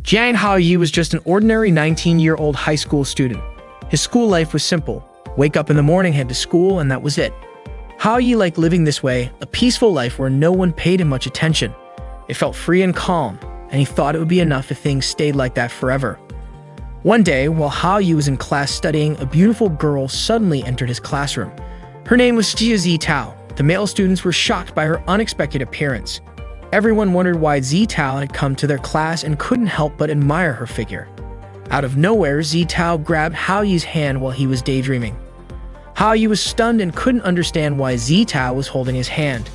Jiang Haoyi was just an ordinary 19-year-old high school student. His school life was simple. Wake up in the morning, head to school, and that was it. Haoyi liked living this way, a peaceful life where no one paid him much attention. It felt free and calm, and he thought it would be enough if things stayed like that forever. One day, while Haoyi was in class studying, a beautiful girl suddenly entered his classroom. Her name was Zitao. The male students were shocked by her unexpected appearance. Everyone wondered why Zitao had come to their class and couldn't help but admire her figure. Out of nowhere, Zitao grabbed Haoyi's hand while he was daydreaming. Haoyi was stunned and couldn't understand why Zitao was holding his hand.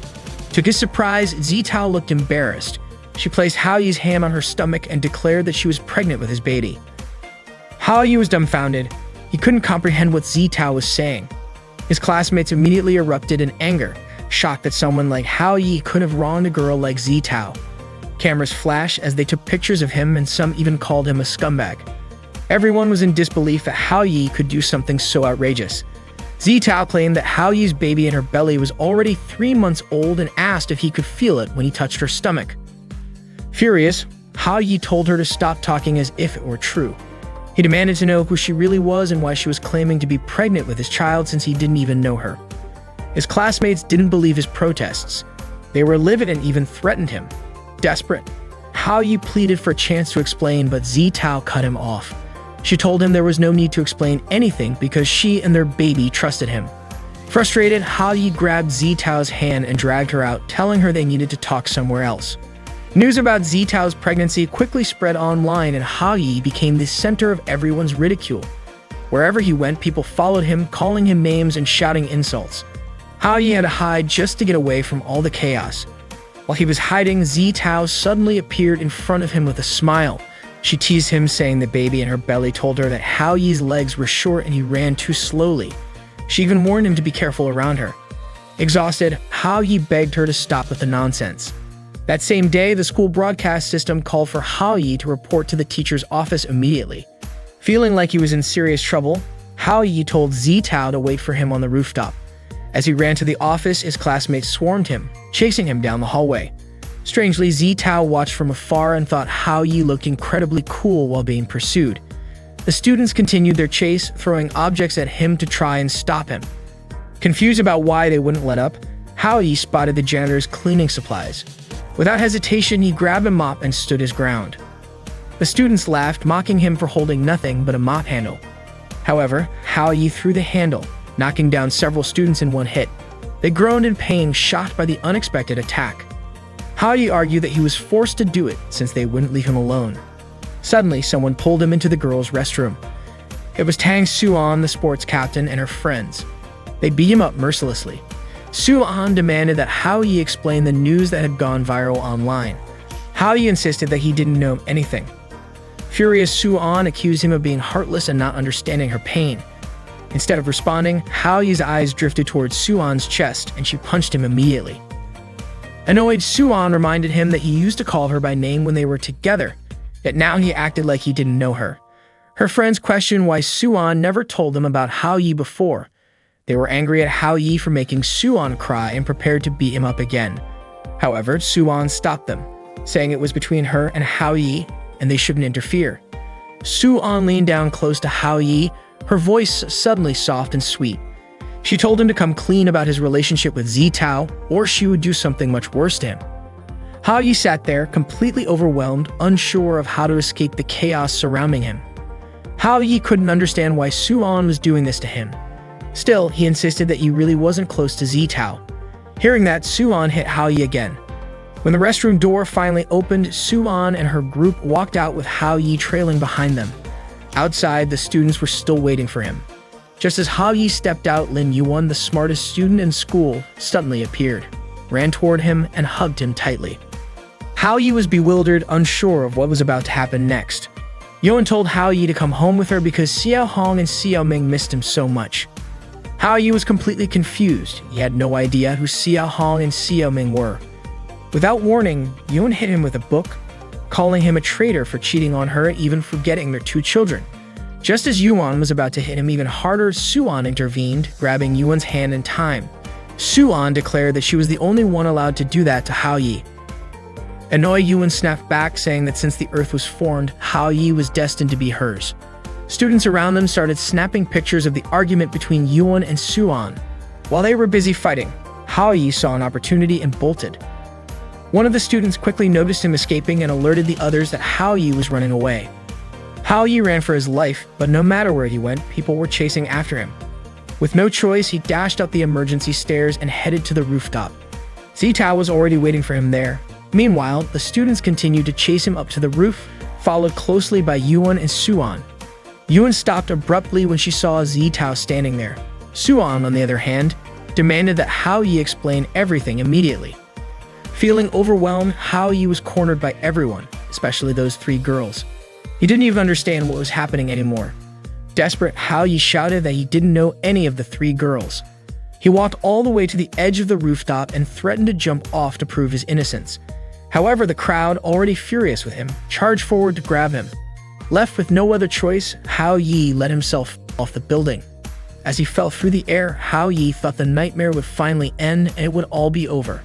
To his surprise, Zitao looked embarrassed. She placed Haoyi's hand on her stomach and declared that she was pregnant with his baby. Haoyi was dumbfounded. He couldn't comprehend what Zitao was saying. His classmates immediately erupted in anger, shocked that someone like Haoyi could have wronged a girl like Zitao. Cameras flashed as they took pictures of him, and some even called him a scumbag. Everyone was in disbelief that Haoyi could do something so outrageous. Zitao claimed that Haoyi's baby in her belly was already 3 months old and asked if he could feel it when he touched her stomach. Furious, Haoyi told her to stop talking as if it were true. He demanded to know who she really was and why she was claiming to be pregnant with his child since he didn't even know her. His classmates didn't believe his protests. They were livid and even threatened him. Desperate, Haoyi pleaded for a chance to explain, but Zitao cut him off. She told him there was no need to explain anything because she and their baby trusted him. Frustrated, Haoyi grabbed Zitao's hand and dragged her out, telling her they needed to talk somewhere else. News about Zitao's pregnancy quickly spread online, and Haoyi became the center of everyone's ridicule. Wherever he went, people followed him, calling him names and shouting insults. Haoyi had to hide just to get away from all the chaos. While he was hiding, Zitao suddenly appeared in front of him with a smile. She teased him, saying the baby in her belly told her that Haoyi's legs were short and he ran too slowly. She even warned him to be careful around her. Exhausted, Haoyi begged her to stop with the nonsense. That same day, the school broadcast system called for Haoyi to report to the teacher's office immediately. Feeling like he was in serious trouble, Haoyi told Zitao to wait for him on the rooftop. As he ran to the office, his classmates swarmed him, chasing him down the hallway. Strangely, Zitao watched from afar and thought Haoyi looked incredibly cool while being pursued. The students continued their chase, throwing objects at him to try and stop him. Confused about why they wouldn't let up, Haoyi spotted the janitor's cleaning supplies. Without hesitation, he grabbed a mop and stood his ground. The students laughed, mocking him for holding nothing but a mop handle. However, Haoyi threw the handle, knocking down several students in one hit. They groaned in pain, shocked by the unexpected attack. Haoyi argued that he was forced to do it since they wouldn't leave him alone. Suddenly, someone pulled him into the girls' restroom. It was Tang Suan, the sports captain, and her friends. They beat him up mercilessly. Suan demanded that Haoyi explain the news that had gone viral online. Haoyi insisted that he didn't know anything. Furious, Suan accused him of being heartless and not understanding her pain. Instead of responding, Haoyi's eyes drifted towards Suan's chest, and she punched him immediately. Annoyed, Suan reminded him that he used to call her by name when they were together, yet now he acted like he didn't know her. Her friends questioned why Suan never told them about Haoyi before. They were angry at Haoyi for making Suan cry and prepared to beat him up again. However, Suan stopped them, saying it was between her and Haoyi and they shouldn't interfere. Suan leaned down close to Haoyi, her voice suddenly soft and sweet. She told him to come clean about his relationship with Zitao, or she would do something much worse to him. Haoyi sat there, completely overwhelmed, unsure of how to escape the chaos surrounding him. Haoyi couldn't understand why Suan was doing this to him. Still, he insisted that he really wasn't close to Zitao. Hearing that, Suan hit Haoyi again. When the restroom door finally opened, Suan and her group walked out with Haoyi trailing behind them. Outside, the students were still waiting for him. Just as Haoyi stepped out, Lin Yuan, the smartest student in school, suddenly appeared, ran toward him, and hugged him tightly. Haoyi was bewildered, unsure of what was about to happen next. Yuan told Haoyi to come home with her because Xiao Hong and Xiao Ming missed him so much. Haoyi was completely confused. He had no idea who Xiao Hong and Xiao Ming were. Without warning, Yuan hit him with a book, calling him a traitor for cheating on her, even forgetting their 2 children. Just as Yuan was about to hit him even harder, Suan intervened, grabbing Yuan's hand in time. Suan declared that she was the only one allowed to do that to Haoyi. Annoyed, Yuan snapped back, saying that since the earth was formed, Hao Yi was destined to be hers. Students around them started snapping pictures of the argument between Yuan and Suan. While they were busy fighting, Hao Yi saw an opportunity and bolted. One of the students quickly noticed him escaping and alerted the others that Hao Yi was running away. Hao Yi ran for his life, but no matter where he went, people were chasing after him. With no choice, he dashed up the emergency stairs and headed to the rooftop. Zitao was already waiting for him there. Meanwhile, the students continued to chase him up to the roof, followed closely by Yuan and Suan. Yuan stopped abruptly when she saw Zitao standing there. Suan, on the other hand, demanded that Hao Yi explain everything immediately. Feeling overwhelmed, Hao Yi was cornered by everyone, especially those three girls. He didn't even understand what was happening anymore. Desperate, Hao Yi shouted that he didn't know any of the three girls. He walked all the way to the edge of the rooftop and threatened to jump off to prove his innocence. However, the crowd, already furious with him, charged forward to grab him. Left with no other choice, Hao Yi let himself off the building. As he fell through the air, Hao Yi thought the nightmare would finally end and it would all be over.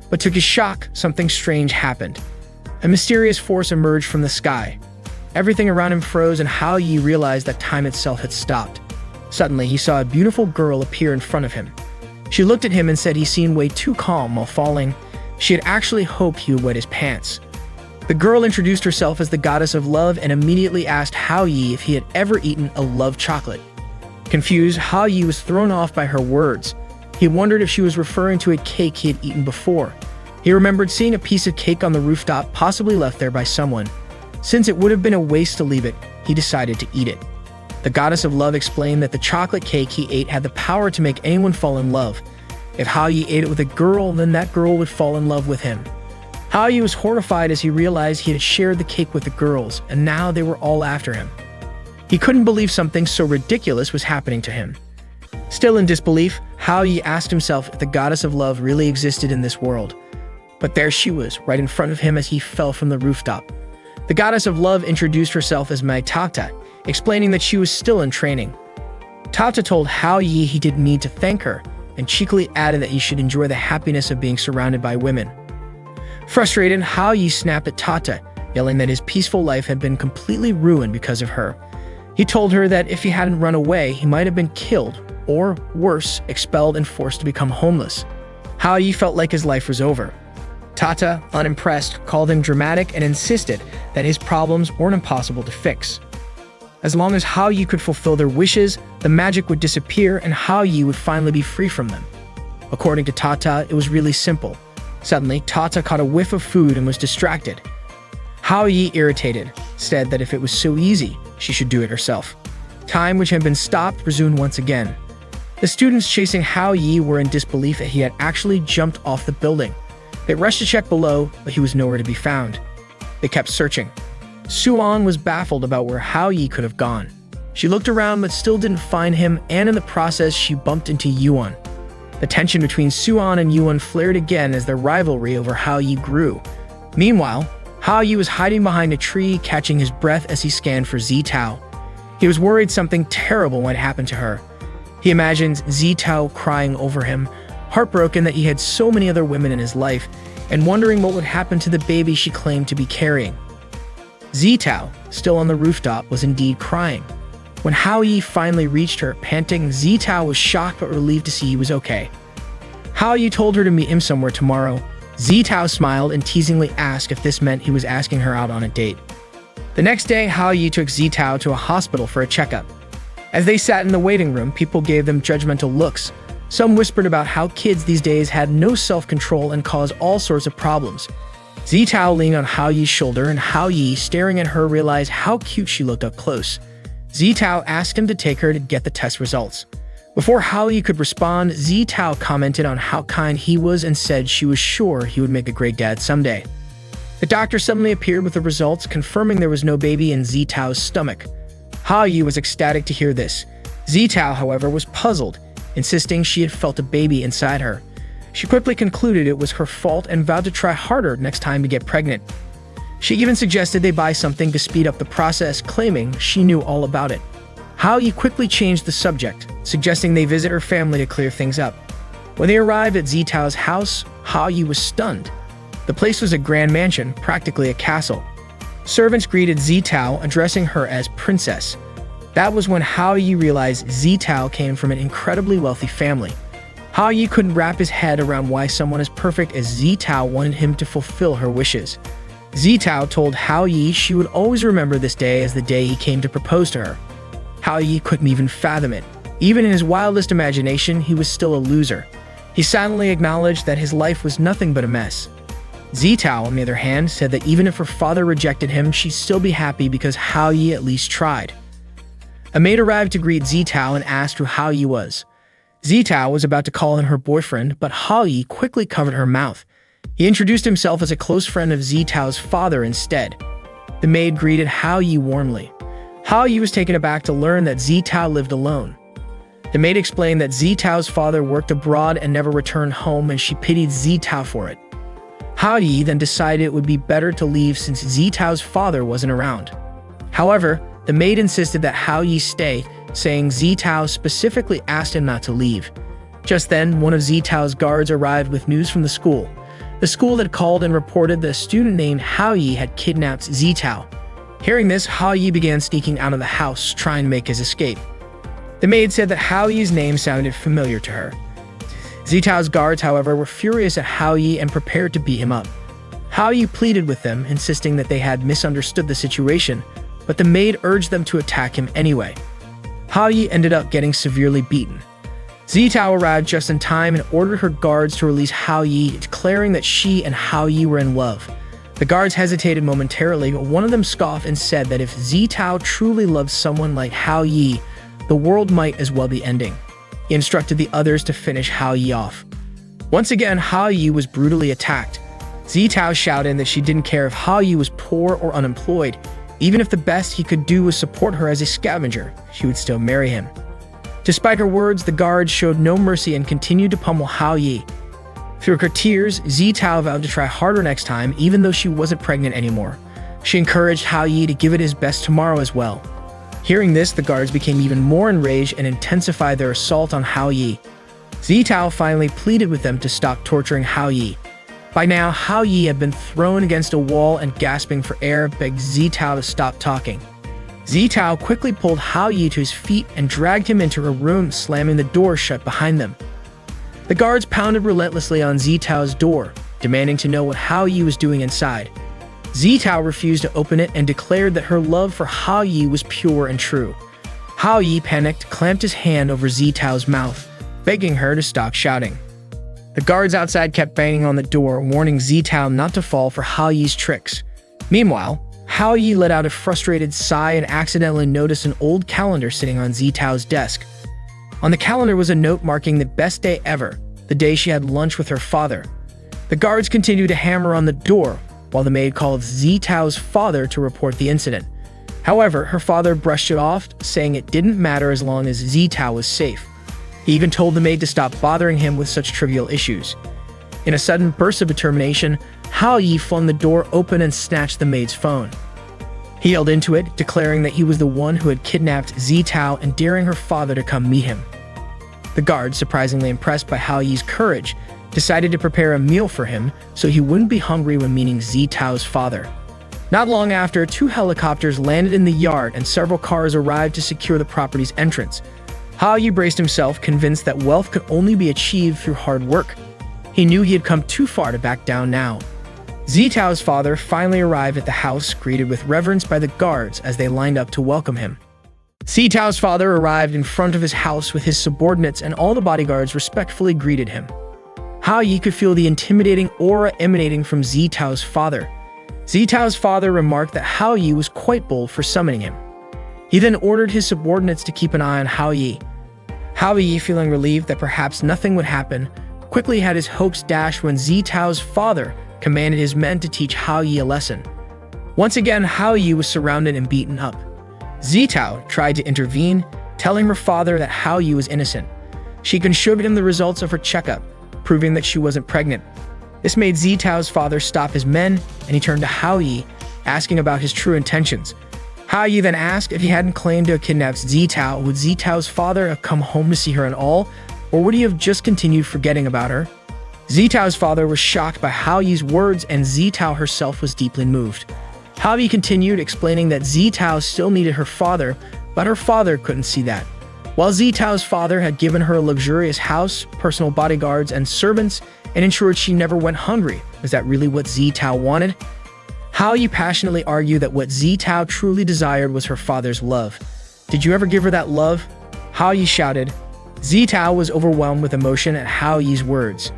But to his shock, something strange happened. A mysterious force emerged from the sky. Everything around him froze, and Hao Yi realized that time itself had stopped. Suddenly, he saw a beautiful girl appear in front of him. She looked at him and said he seemed way too calm while falling. She had actually hoped he would wet his pants. The girl introduced herself as the goddess of love and immediately asked Hao Yi if he had ever eaten a love chocolate. Confused, Hao Yi was thrown off by her words. He wondered if she was referring to a cake he had eaten before. He remembered seeing a piece of cake on the rooftop, possibly left there by someone. Since it would have been a waste to leave it, he decided to eat it. The goddess of love explained that the chocolate cake he ate had the power to make anyone fall in love. If Hao Yi ate it with a girl, then that girl would fall in love with him. Hao Yi was horrified as he realized he had shared the cake with the girls, and now they were all after him. He couldn't believe something so ridiculous was happening to him. Still in disbelief, Hao Yi asked himself if the goddess of love really existed in this world. But there she was, right in front of him as he fell from the rooftop. The goddess of love introduced herself as Mai Tata, explaining that she was still in training. Tata told Hao Yi he didn't need to thank her, and cheekily added that he should enjoy the happiness of being surrounded by women. Frustrated, Hao Yi snapped at Tata, yelling that his peaceful life had been completely ruined because of her. He told her that if he hadn't run away, he might have been killed, or worse, expelled and forced to become homeless. Hao Yi felt like his life was over. Tata, unimpressed, called him dramatic and insisted that his problems weren't impossible to fix. As long as Hao Yi could fulfill their wishes, the magic would disappear and Hao Yi would finally be free from them. According to Tata, it was really simple. Suddenly, Tata caught a whiff of food and was distracted. Hao Yi, irritated, said that if it was so easy, she should do it herself. Time, which had been stopped, resumed once again. The students chasing Hao Yi were in disbelief that he had actually jumped off the building. They rushed to check below, but he was nowhere to be found. They kept searching. Suan was baffled about where Hao Yi could have gone. She looked around but still didn't find him, and in the process, she bumped into Yuan. The tension between Suan and Yuan flared again as their rivalry over Hao Yi grew. Meanwhile, Hao Yi was hiding behind a tree, catching his breath as he scanned for Zitao. He was worried something terrible might happen to her. He imagined Zitao crying over him, heartbroken that he had so many other women in his life, and wondering what would happen to the baby she claimed to be carrying. Zitao, still on the rooftop, was indeed crying. When Hao Yi finally reached her, panting, Zitao was shocked but relieved to see he was okay. Hao Yi told her to meet him somewhere tomorrow. Zitao smiled and teasingly asked if this meant he was asking her out on a date. The next day, Hao Yi took Zitao to a hospital for a checkup. As they sat in the waiting room, people gave them judgmental looks. Some whispered about how kids these days had no self-control and caused all sorts of problems. Zitao leaned on Hao Yi's shoulder, and Hao Yi, staring at her, realized how cute she looked up close. Zitao asked him to take her to get the test results. Before Hao Yi could respond, Zitao commented on how kind he was and said she was sure he would make a great dad someday. The doctor suddenly appeared with the results, confirming there was no baby in Zitao's stomach. Hao Yi was ecstatic to hear this. Zitao, however, was puzzled, insisting she had felt a baby inside her. She quickly concluded it was her fault and vowed to try harder next time to get pregnant. She even suggested they buy something to speed up the process, claiming she knew all about it. Hao Yi quickly changed the subject, suggesting they visit her family to clear things up. When they arrived at Zitao's house, Hao Yi was stunned. The place was a grand mansion, practically a castle. Servants greeted Zitao, addressing her as princess. That was when Hao Yi realized Zitao came from an incredibly wealthy family. Hao Yi couldn't wrap his head around why someone as perfect as Zitao wanted him to fulfill her wishes. Zitao told Hao Yi she would always remember this day as the day he came to propose to her. Hao Yi couldn't even fathom it. Even in his wildest imagination, he was still a loser. He silently acknowledged that his life was nothing but a mess. Zitao, on the other hand, said that even if her father rejected him, she'd still be happy because Hao Yi at least tried. A maid arrived to greet Zitao and asked who Hao Yi was. Zitao was about to call in her boyfriend, but Hao Yi quickly covered her mouth. He introduced himself as a close friend of Zitao's father instead. The maid greeted Hao Yi warmly. Hao Yi was taken aback to learn that Zitao lived alone. The maid explained that Zitao's father worked abroad and never returned home, and she pitied Zitao for it. Hao Yi then decided it would be better to leave since Zitao's father wasn't around. However, the maid insisted that Hao Yi stay, saying Zitao specifically asked him not to leave. Just then, one of Zitao's guards arrived with news from the school. The school had called and reported that a student named Hao Yi had kidnapped Zitao. Hearing this, Hao Yi began sneaking out of the house, trying to make his escape. The maid said that Hao Yi's name sounded familiar to her. Zitao's guards, however, were furious at Hao Yi and prepared to beat him up. Hao Yi pleaded with them, insisting that they had misunderstood the situation, but the maid urged them to attack him anyway. Hao Yi ended up getting severely beaten. Zitao arrived just in time and ordered her guards to release Hao Yi, declaring that she and Hao Yi were in love. The guards hesitated momentarily, but one of them scoffed and said that if Zitao truly loved someone like Hao Yi, the world might as well be ending. He instructed the others to finish Hao Yi off. Once again, Hao Yi was brutally attacked. Zitao shouted that she didn't care if Hao Yi was poor or unemployed. Even if the best he could do was support her as a scavenger, she would still marry him. Despite her words, the guards showed no mercy and continued to pummel Hao Yi. Through her tears, Zitao vowed to try harder next time, even though she wasn't pregnant anymore. She encouraged Hao Yi to give it his best tomorrow as well. Hearing this, the guards became even more enraged and intensified their assault on Hao Yi. Zitao finally pleaded with them to stop torturing Hao Yi. By now, Hao Yi had been thrown against a wall and gasping for air, begged Zitao to stop talking. Zitao quickly pulled Hao Yi to his feet and dragged him into her room, slamming the door shut behind them. The guards pounded relentlessly on Zitao's door, demanding to know what Hao Yi was doing inside. Zitao refused to open it and declared that her love for Hao Yi was pure and true. Hao Yi panicked, clamped his hand over Zitao's mouth, begging her to stop shouting. The guards outside kept banging on the door, warning Zitao not to fall for Hao Yi's tricks. Meanwhile, Hao Yi let out a frustrated sigh and accidentally noticed an old calendar sitting on Zitao's desk. On the calendar was a note marking the best day ever, the day she had lunch with her father. The guards continued to hammer on the door, while the maid called Zitao's father to report the incident. However, her father brushed it off, saying it didn't matter as long as Zitao was safe. He even told the maid to stop bothering him with such trivial issues. In a sudden burst of determination, Hao Yi flung the door open and snatched the maid's phone. He yelled into it, declaring that he was the one who had kidnapped Zitao and daring her father to come meet him. The guards, surprisingly impressed by Hao Yi's courage, decided to prepare a meal for him so he wouldn't be hungry when meeting Zitao's father. Not long after, 2 helicopters landed in the yard and several cars arrived to secure the property's entrance. Hao Yi braced himself, convinced that wealth could only be achieved through hard work. He knew he had come too far to back down now. Zitao's father finally arrived at the house, greeted with reverence by the guards as they lined up to welcome him. Zitao's father arrived in front of his house with his subordinates, and all the bodyguards respectfully greeted him. Hao Yi could feel the intimidating aura emanating from Zitao's father. Zitao's father remarked that Hao Yi was quite bold for summoning him. He then ordered his subordinates to keep an eye on Hao Yi. Hao Yi, feeling relieved that perhaps nothing would happen, quickly had his hopes dashed when Zitao's father commanded his men to teach Hao Yi a lesson. Once again, Hao Yi was surrounded and beaten up. Zitao tried to intervene, telling her father that Hao Yi was innocent. She showed him the results of her checkup, proving that she wasn't pregnant. This made Zitao's father stop his men, and he turned to Hao Yi, asking about his true intentions. Hao Yi then asked if he hadn't claimed to have kidnapped Zitao, would Zitao's father have come home to see her at all, or would he have just continued forgetting about her? Zitao's father was shocked by Hao Yi's words, and Zitao herself was deeply moved. Hao Yi continued, explaining that Zitao still needed her father, but her father couldn't see that. While Zitao's father had given her a luxurious house, personal bodyguards, and servants, and ensured she never went hungry, was that really what Zitao wanted? Hao Yi passionately argued that what Zitao truly desired was her father's love. Did you ever give her that love? Hao Yi shouted. Zitao was overwhelmed with emotion at Hao Yi's words.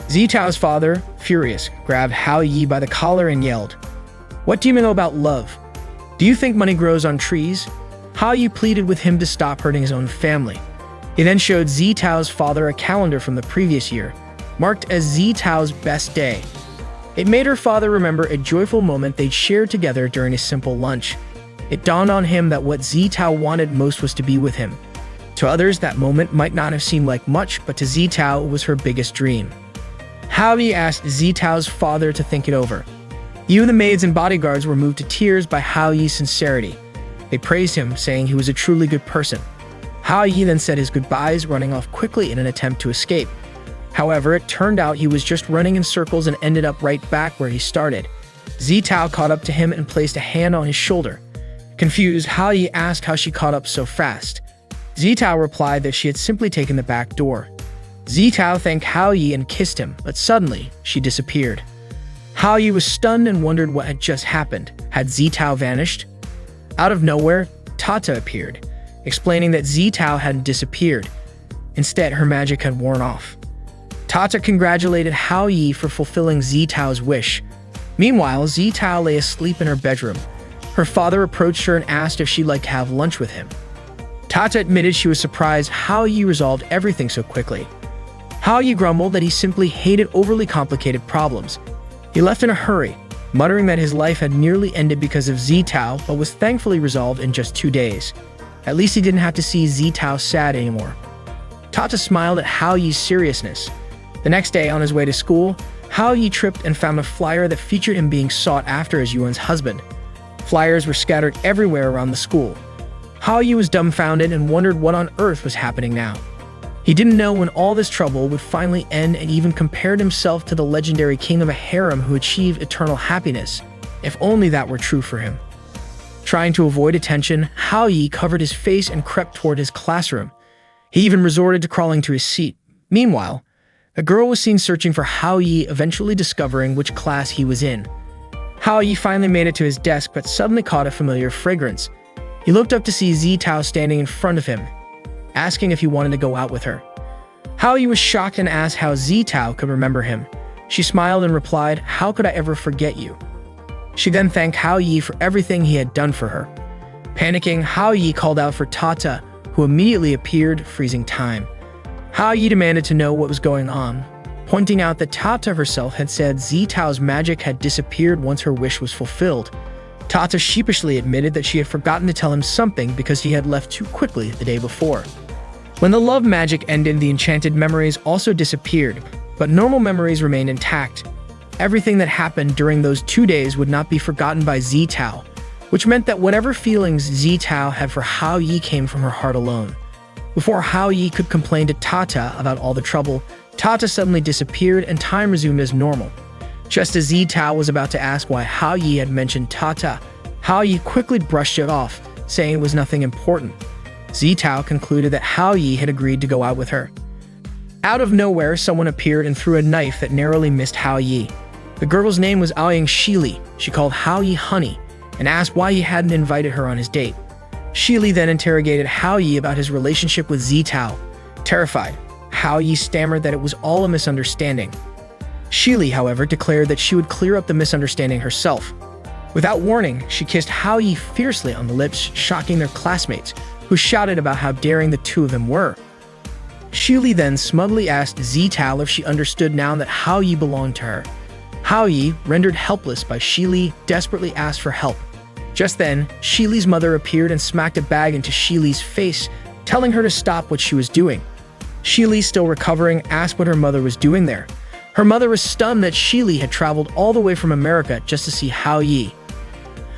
Zitao's father, furious, grabbed Hao Yi by the collar and yelled, "What do you know about love? Do you think money grows on trees?" Hao Yi pleaded with him to stop hurting his own family. He then showed Zitao's father a calendar from the previous year, marked as Zitao's best day. It made her father remember a joyful moment they'd shared together during a simple lunch. It dawned on him that what Zitao wanted most was to be with him. To others, that moment might not have seemed like much, but to Zitao, it was her biggest dream. Hao Yi asked Zitao's father to think it over. Even the maids and bodyguards were moved to tears by Hao Yi's sincerity. They praised him, saying he was a truly good person. Hao Yi then said his goodbyes, running off quickly in an attempt to escape. However, it turned out he was just running in circles and ended up right back where he started. Zitao caught up to him and placed a hand on his shoulder. Confused, Hao Yi asked how she caught up so fast. Zitao replied that she had simply taken the back door. Zitao thanked Hao Yi and kissed him, but suddenly, she disappeared. Hao Yi was stunned and wondered what had just happened. Had Zitao vanished? Out of nowhere, Tata appeared, explaining that Zitao hadn't disappeared. Instead, her magic had worn off. Tata congratulated Hao Yi for fulfilling Zitao's wish. Meanwhile, Zitao lay asleep in her bedroom. Her father approached her and asked if she'd like to have lunch with him. Tata admitted she was surprised Hao Yi resolved everything so quickly. Hao Yi grumbled that he simply hated overly complicated problems. He left in a hurry, muttering that his life had nearly ended because of Zitao, but was thankfully resolved in just 2 days. At least he didn't have to see Zitao sad anymore. Tata smiled at Hao Yi's seriousness. The next day, on his way to school, Hao Yi tripped and found a flyer that featured him being sought after as Yuan's husband. Flyers were scattered everywhere around the school. Hao Yi was dumbfounded and wondered what on earth was happening now. He didn't know when all this trouble would finally end, and even compared himself to the legendary king of a harem who achieved eternal happiness. If only that were true for him. Trying to avoid attention, Hao Yi covered his face and crept toward his classroom. He even resorted to crawling to his seat. Meanwhile, a girl was seen searching for Hao Yi, eventually discovering which class he was in. Hao Yi finally made it to his desk, but suddenly caught a familiar fragrance. He looked up to see Zitao standing in front of him, asking if he wanted to go out with her. Hao Yi was shocked and asked how Zitao could remember him. She smiled and replied, "How could I ever forget you?" She then thanked Hao Yi for everything he had done for her. Panicking, Hao Yi called out for Tata, who immediately appeared, freezing time. Hao Yi demanded to know what was going on, pointing out that Tata herself had said Zitao's magic had disappeared once her wish was fulfilled. Tata sheepishly admitted that she had forgotten to tell him something because he had left too quickly the day before. When the love magic ended, the enchanted memories also disappeared, but normal memories remained intact. Everything that happened during those 2 days would not be forgotten by Zitao, which meant that whatever feelings Zitao had for Hao Yi came from her heart alone. Before Hao Yi could complain to Tata about all the trouble, Tata suddenly disappeared and time resumed as normal. Just as Zitao was about to ask why Hao Yi had mentioned Tata, Hao Yi quickly brushed it off, saying it was nothing important. Zitao concluded that Hao Yi had agreed to go out with her. Out of nowhere, someone appeared and threw a knife that narrowly missed Hao Yi. The girl's name was Aishen Shili. She called Hao Yi honey and asked why he hadn't invited her on his date. Shili then interrogated Hao Yi about his relationship with Zitao. Terrified, Hao Yi stammered that it was all a misunderstanding. Shili, however, declared that she would clear up the misunderstanding herself. Without warning, she kissed Hao Yi fiercely on the lips, shocking their classmates, who shouted about how daring the two of them were. Shili then smugly asked Zitao if she understood now that Hao Yi belonged to her. Hao Yi, rendered helpless by Shili, desperately asked for help. Just then, Shili's mother appeared and smacked a bag into Shili's face, telling her to stop what she was doing. Shili, still recovering, asked what her mother was doing there. Her mother was stunned that Shili had traveled all the way from America just to see Hao Yi.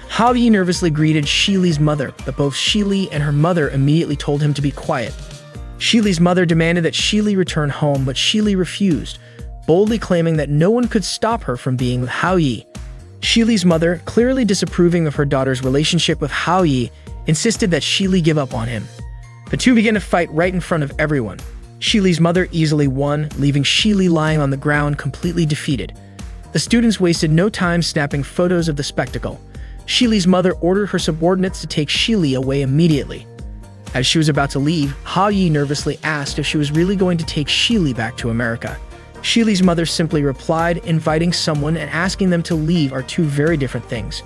Hao Yi nervously greeted Shili's mother, but both Shili and her mother immediately told him to be quiet. Shili's mother demanded that Shili return home, but Shili refused, boldly claiming that no one could stop her from being with Hao Yi. Shili's mother, clearly disapproving of her daughter's relationship with Hao Yi, insisted that Shili give up on him. The two began to fight right in front of everyone. Shili's mother easily won, leaving Shili lying on the ground completely defeated. The students wasted no time snapping photos of the spectacle. Shili's mother ordered her subordinates to take Shili away immediately. As she was about to leave, Hao Yi nervously asked if she was really going to take Shili back to America. Shili's mother simply replied, inviting someone and asking them to leave are two very different things.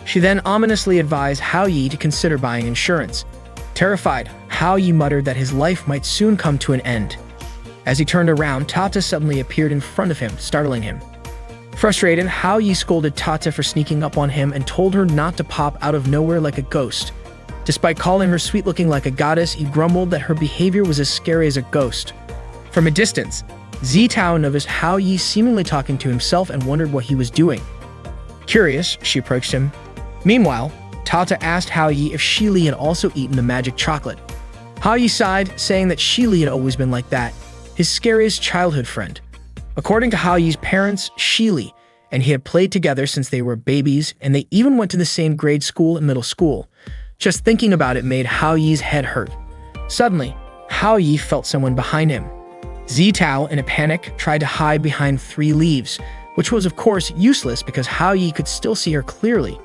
She then ominously advised Hao Yi to consider buying insurance. Terrified, Hao Yi muttered that his life might soon come to an end. As he turned around, Tata suddenly appeared in front of him, startling him. Frustrated, Hao Yi scolded Tata for sneaking up on him and told her not to pop out of nowhere like a ghost. Despite calling her sweet-looking like a goddess, he grumbled that her behavior was as scary as a ghost. From a distance, Zitao noticed Hao Yi seemingly talking to himself and wondered what he was doing. Curious, she approached him. Meanwhile, Tata asked Hao Yi if Shili had also eaten the magic chocolate. Hao Yi sighed, saying that Shili had always been like that, his scariest childhood friend. According to Hao Yi's parents, Shili and he had played together since they were babies, and they even went to the same grade school and middle school. Just thinking about it made Hao Yi's head hurt. Suddenly, Hao Yi felt someone behind him. Zitao, in a panic, tried to hide behind 3 leaves, which was of course useless because Hao Yi could still see her clearly.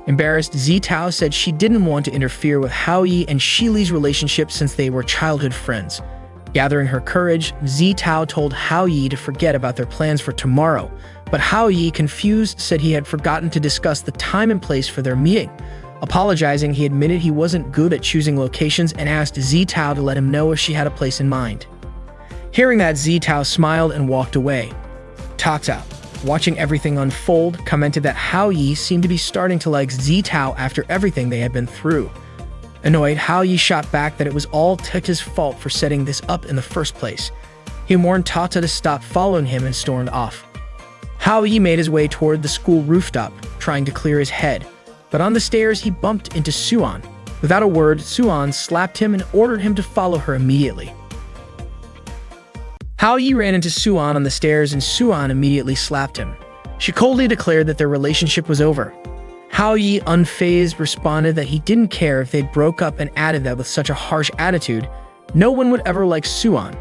Embarrassed, Zitao said she didn't want to interfere with Hao Yi and Shili's relationship since they were childhood friends. Gathering her courage, Zitao told Hao Yi to forget about their plans for tomorrow, but Hao Yi, confused, said he had forgotten to discuss the time and place for their meeting. Apologizing, he admitted he wasn't good at choosing locations and asked Zitao to let him know if she had a place in mind. Hearing that, Zitao smiled and walked away. Tata, watching everything unfold, commented that Hao Yi seemed to be starting to like Zitao after everything they had been through. Annoyed, Hao Yi shot back that it was all Tata's fault for setting this up in the first place. He warned Tata to stop following him and stormed off. Hao Yi made his way toward the school rooftop, trying to clear his head. But on the stairs, he bumped into Suan. Without a word, Suan slapped him and ordered him to follow her immediately. Hao Yi ran into Suan on the stairs and Suan immediately slapped him. She coldly declared that their relationship was over. Hao Yi, unfazed, responded that he didn't care if they'd broke up and added that with such a harsh attitude, no one would ever like Suan.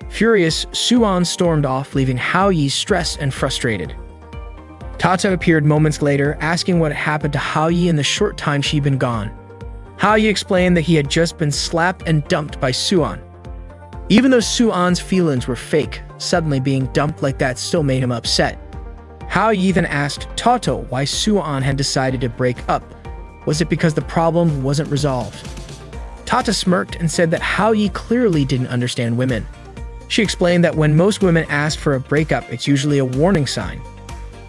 Furious, Suan stormed off, leaving Hao Yi stressed and frustrated. Tata appeared moments later, asking what had happened to Hao Yi in the short time she'd been gone. Hao Yi explained that he had just been slapped and dumped by Suan. Even though Suan's feelings were fake, suddenly being dumped like that still made him upset. Hao Yi then asked Tata why Suan had decided to break up. Was it because the problem wasn't resolved? Tata smirked and said that Hao Yi clearly didn't understand women. She explained that when most women ask for a breakup, it's usually a warning sign.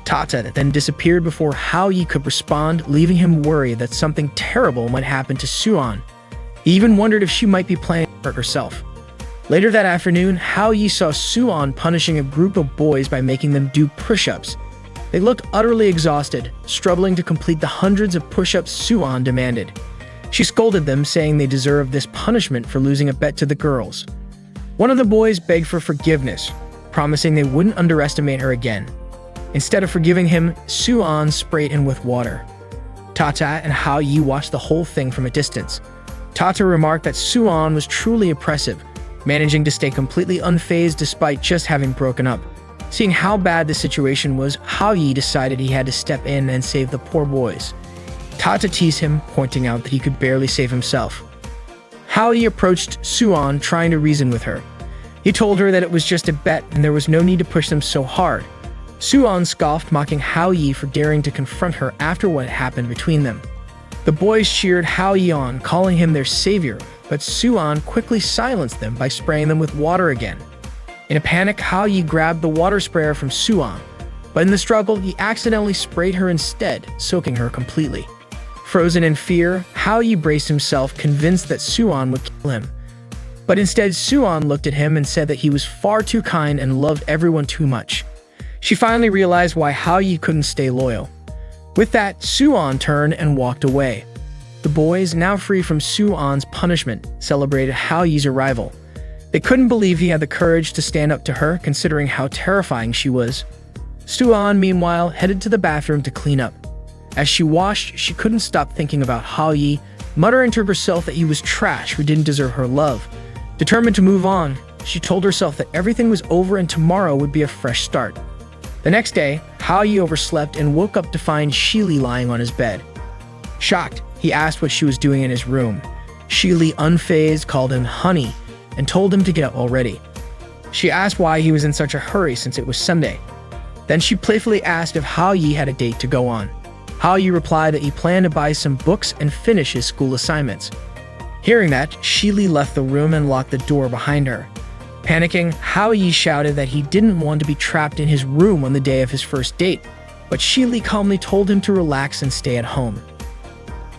Tata then disappeared before Hao Yi could respond, leaving him worried that something terrible might happen to Suan. He even wondered if she might be planning to hurt herself. Later that afternoon, Hao Yi saw Suan punishing a group of boys by making them do push-ups. They looked utterly exhausted, struggling to complete the hundreds of push-ups Suan demanded. She scolded them, saying they deserved this punishment for losing a bet to the girls. One of the boys begged for forgiveness, promising they wouldn't underestimate her again. Instead of forgiving him, Suan sprayed him with water. Tata and Hao Yi watched the whole thing from a distance. Tata remarked that Suan was truly oppressive, managing to stay completely unfazed despite just having broken up. Seeing how bad the situation was, Hao Yi decided he had to step in and save the poor boys. Tata teased him, pointing out that he could barely save himself. Hao Yi approached Suan, trying to reason with her. He told her that it was just a bet and there was no need to push them so hard. Suan scoffed, mocking Hao Yi for daring to confront her after what had happened between them. The boys cheered Hao Yi on, calling him their savior, but Suan quickly silenced them by spraying them with water again. In a panic, Hao Yi grabbed the water sprayer from Suan, but in the struggle, he accidentally sprayed her instead, soaking her completely. Frozen in fear, Hao Yi braced himself, convinced that Suan would kill him. But instead, Suan looked at him and said that he was far too kind and loved everyone too much. She finally realized why Hao Yi couldn't stay loyal. With that, Suan turned and walked away. The boys, now free from Suan's punishment, celebrated Hao Yi's arrival. They couldn't believe he had the courage to stand up to her, considering how terrifying she was. Suan, meanwhile, headed to the bathroom to clean up. As she washed, she couldn't stop thinking about Hao-yi, muttering to herself that he was trash who didn't deserve her love. Determined to move on, she told herself that everything was over and tomorrow would be a fresh start. The next day, Hao-yi overslept and woke up to find Shili lying on his bed. Shocked, he asked what she was doing in his room. Shili, unfazed, called him honey and told him to get up already. She asked why he was in such a hurry since it was Sunday. Then she playfully asked if Hao-yi had a date to go on. Hao-yi replied that he planned to buy some books and finish his school assignments. Hearing that, Shili left the room and locked the door behind her. Panicking, Hao-yi shouted that he didn't want to be trapped in his room on the day of his first date, but Shili calmly told him to relax and stay at home.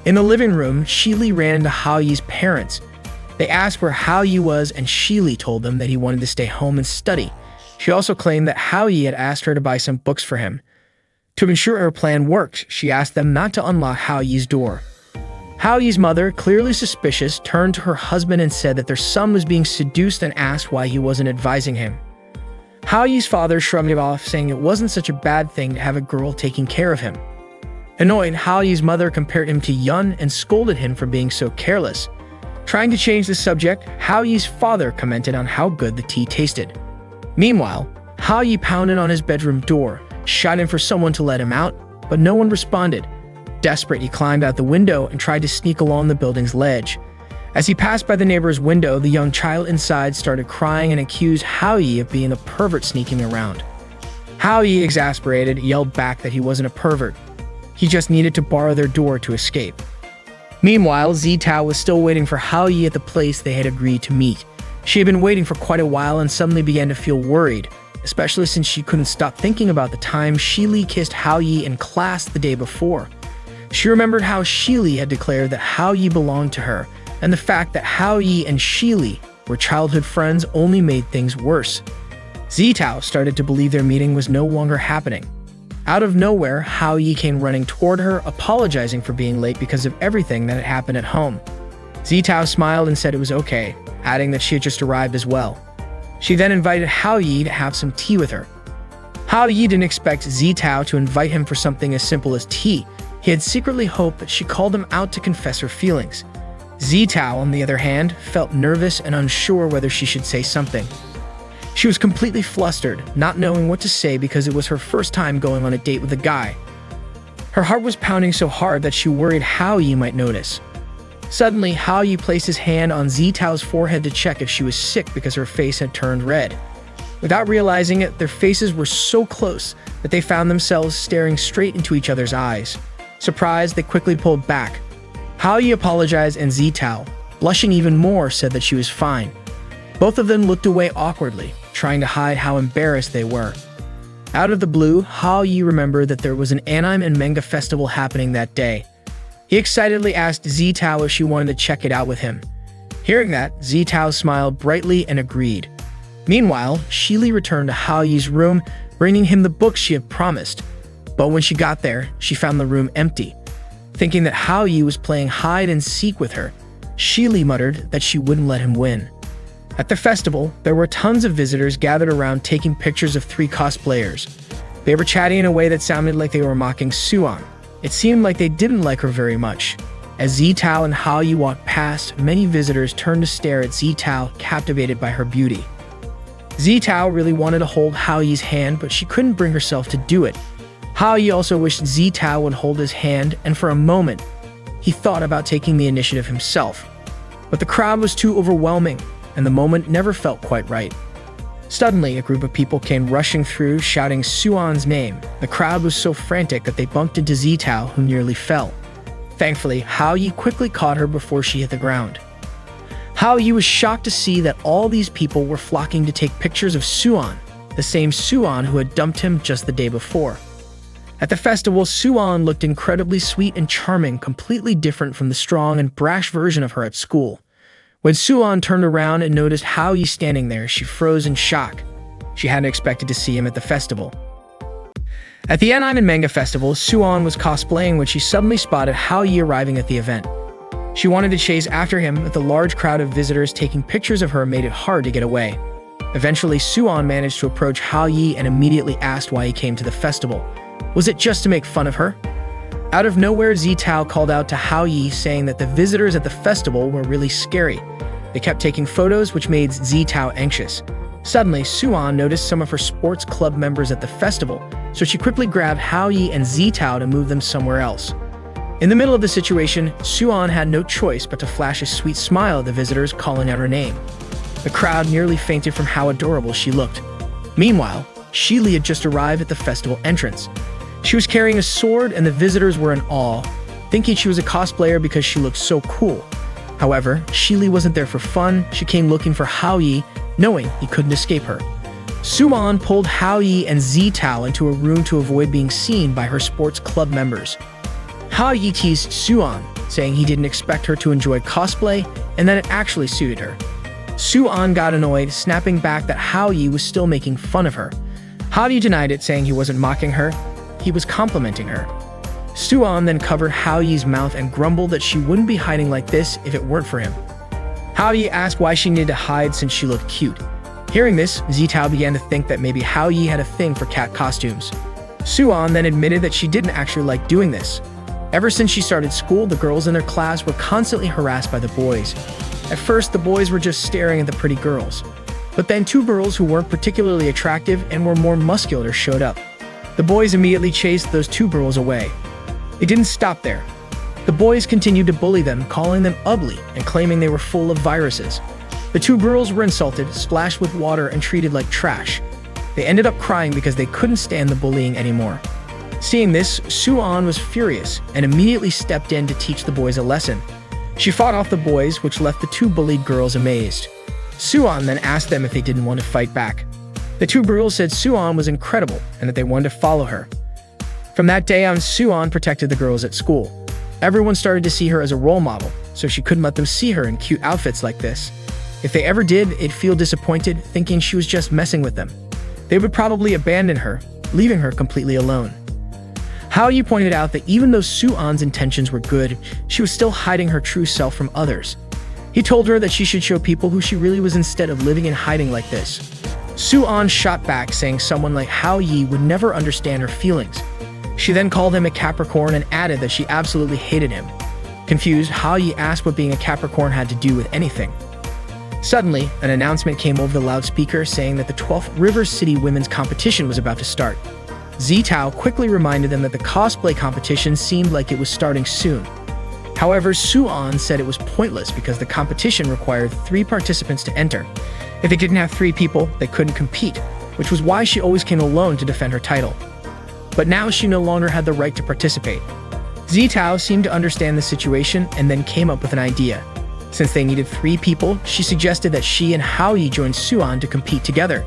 In the living room, Shili ran into Hao-yi's parents. They asked where Hao-yi was, and Shili told them that he wanted to stay home and study. She also claimed that Hao-yi had asked her to buy some books for him. To ensure her plan worked, she asked them not to unlock Hao-yi's door. Hao-yi's mother, clearly suspicious, turned to her husband and said that their son was being seduced and asked why he wasn't advising him. Hao-yi's father shrugged it off, saying it wasn't such a bad thing to have a girl taking care of him. Annoyed, Hao-yi's mother compared him to Yun and scolded him for being so careless. Trying to change the subject, Hao-yi's father commented on how good the tea tasted. Meanwhile, Hao-yi pounded on his bedroom door, shouting for someone to let him out, but no one responded. Desperate, he climbed out the window and tried to sneak along the building's ledge. As he passed by the neighbor's window, the young child inside started crying and accused Hao-yi of being a pervert sneaking around. Hao-yi, exasperated, yelled back that he wasn't a pervert. He just needed to borrow their door to escape. Meanwhile, Zitao was still waiting for Hao-yi at the place they had agreed to meet. She had been waiting for quite a while and suddenly began to feel worried, especially since she couldn't stop thinking about the time Shili kissed Hao-yi in class the day before. She remembered how Shili had declared that Hao-yi belonged to her, and the fact that Hao-yi and Shili were childhood friends only made things worse. Zitao started to believe their meeting was no longer happening. Out of nowhere, Hao-yi came running toward her, apologizing for being late because of everything that had happened at home. Zitao smiled and said it was okay, adding that she had just arrived as well. She then invited Hao-yi to have some tea with her. Hao-yi didn't expect Zitao to invite him for something as simple as tea. He had secretly hoped that she called him out to confess her feelings. Zitao, on the other hand, felt nervous and unsure whether she should say something. She was completely flustered, not knowing what to say because it was her first time going on a date with a guy. Her heart was pounding so hard that she worried Hao-yi might notice. Suddenly, Hao-yi placed his hand on Zitao's forehead to check if she was sick because her face had turned red. Without realizing it, their faces were so close that they found themselves staring straight into each other's eyes. Surprised, they quickly pulled back. Hao-yi apologized and Zitao, blushing even more, said that she was fine. Both of them looked away awkwardly, trying to hide how embarrassed they were. Out of the blue, Hao-yi remembered that there was an anime and manga festival happening that day. He excitedly asked Zitao if she wanted to check it out with him. Hearing that, Zitao smiled brightly and agreed. Meanwhile, Shili returned to Hao-yi's room, bringing him the books she had promised. But when she got there, she found the room empty. Thinking that Hao-yi was playing hide-and-seek with her, Shili muttered that she wouldn't let him win. At the festival, there were tons of visitors gathered around taking pictures of 3 cosplayers. They were chatting in a way that sounded like they were mocking Suan. It seemed like they didn't like her very much. As Zitao and Hao-yi walked past, many visitors turned to stare at Zitao, captivated by her beauty. Zitao really wanted to hold Hao-yi's hand, but she couldn't bring herself to do it. Hao-yi also wished Zitao would hold his hand, and for a moment, he thought about taking the initiative himself. But the crowd was too overwhelming, and the moment never felt quite right. Suddenly, a group of people came rushing through, shouting Suan's name. The crowd was so frantic that they bumped into Zitao, who nearly fell. Thankfully, Hao-yi quickly caught her before she hit the ground. Hao-yi was shocked to see that all these people were flocking to take pictures of Suan, the same Suan who had dumped him just the day before. At the festival, Suan looked incredibly sweet and charming, completely different from the strong and brash version of her at school. When Suan turned around and noticed Hao-yi standing there, she froze in shock. She hadn't expected to see him at the festival. At the anime and manga festival, Suan was cosplaying when she suddenly spotted Hao-yi arriving at the event. She wanted to chase after him, but the large crowd of visitors taking pictures of her made it hard to get away. Eventually, Suan managed to approach Hao Yi and immediately asked why he came to the festival. Was it just to make fun of her? Out of nowhere, Zitao called out to Hao Yi, saying that the visitors at the festival were really scary. They kept taking photos, which made Zitao anxious. Suddenly, Suan noticed some of her sports club members at the festival, so she quickly grabbed Hao Yi and Zitao to move them somewhere else. In the middle of the situation, Suan had no choice but to flash a sweet smile at the visitors, calling out her name. The crowd nearly fainted from how adorable she looked. Meanwhile, Shili had just arrived at the festival entrance. She was carrying a sword, and the visitors were in awe, thinking she was a cosplayer because she looked so cool. However, Shili wasn't there for fun. She came looking for Hao Yi, knowing he couldn't escape her. Suan pulled Hao Yi and Zitao into a room to avoid being seen by her sports club members. Hao Yi teased Suan, saying he didn't expect her to enjoy cosplay and that it actually suited her. Suan got annoyed, snapping back that Hao Yi was still making fun of her. Hao Yi denied it, saying he wasn't mocking her, he was complimenting her. Suan then covered Hao Yi's mouth and grumbled that she wouldn't be hiding like this if it weren't for him. Hao Yi asked why she needed to hide since she looked cute. Hearing this, Zitao began to think that maybe Hao Yi had a thing for cat costumes. Suan then admitted that she didn't actually like doing this. Ever since she started school, the girls in their class were constantly harassed by the boys. At first, the boys were just staring at the pretty girls. But then two girls who weren't particularly attractive and were more muscular showed up. The boys immediately chased those two girls away. It didn't stop there. The boys continued to bully them, calling them ugly and claiming they were full of viruses. The two girls were insulted, splashed with water, and treated like trash. They ended up crying because they couldn't stand the bullying anymore. Seeing this, Suan was furious and immediately stepped in to teach the boys a lesson. She fought off the boys, which left the two bullied girls amazed. Suan then asked them if they didn't want to fight back. The two girls said Suan was incredible and that they wanted to follow her. From that day on, Suan protected the girls at school. Everyone started to see her as a role model, so she couldn't let them see her in cute outfits like this. If they ever did, they'd feel disappointed, thinking she was just messing with them. They would probably abandon her, leaving her completely alone. Hao Yi pointed out that even though Suan's intentions were good, she was still hiding her true self from others. He told her that she should show people who she really was instead of living in hiding like this. Suan shot back, saying someone like Hao Yi would never understand her feelings. She then called him a Capricorn and added that she absolutely hated him. Confused, Hao Yi asked what being a Capricorn had to do with anything. Suddenly, an announcement came over the loudspeaker saying that the 12th River City Women's Competition was about to start. Zitao quickly reminded them that the cosplay competition seemed like it was starting soon. However, Suan said it was pointless because the competition required 3 participants to enter. If they didn't have 3 people, they couldn't compete, which was why she always came alone to defend her title. But now she no longer had the right to participate. Zitao seemed to understand the situation and then came up with an idea. Since they needed 3 people, she suggested that she and Hao Yi join Suan to compete together.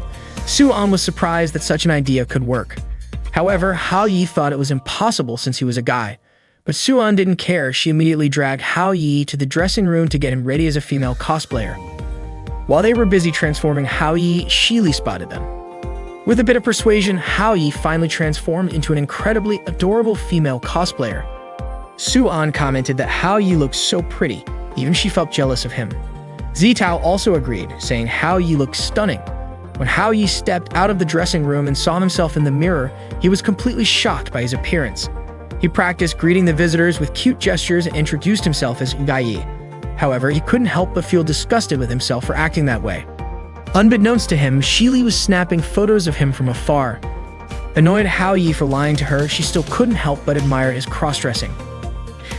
Suan was surprised that such an idea could work. However, Hao Yi thought it was impossible since he was a guy. But Suan didn't care. She immediately dragged Hao Yi to the dressing room to get him ready as a female cosplayer. While they were busy transforming Hao Yi, Shili spotted them. With a bit of persuasion, Hao Yi finally transformed into an incredibly adorable female cosplayer. Suan commented that Hao Yi looked so pretty, even she felt jealous of him. Zitao also agreed, saying Hao Yi looked stunning. When Hao Yi stepped out of the dressing room and saw himself in the mirror, he was completely shocked by his appearance. He practiced greeting the visitors with cute gestures and introduced himself as Yi. However, he couldn't help but feel disgusted with himself for acting that way. Unbeknownst to him, Shili was snapping photos of him from afar. Annoyed at Hao Yi for lying to her, she still couldn't help but admire his cross-dressing.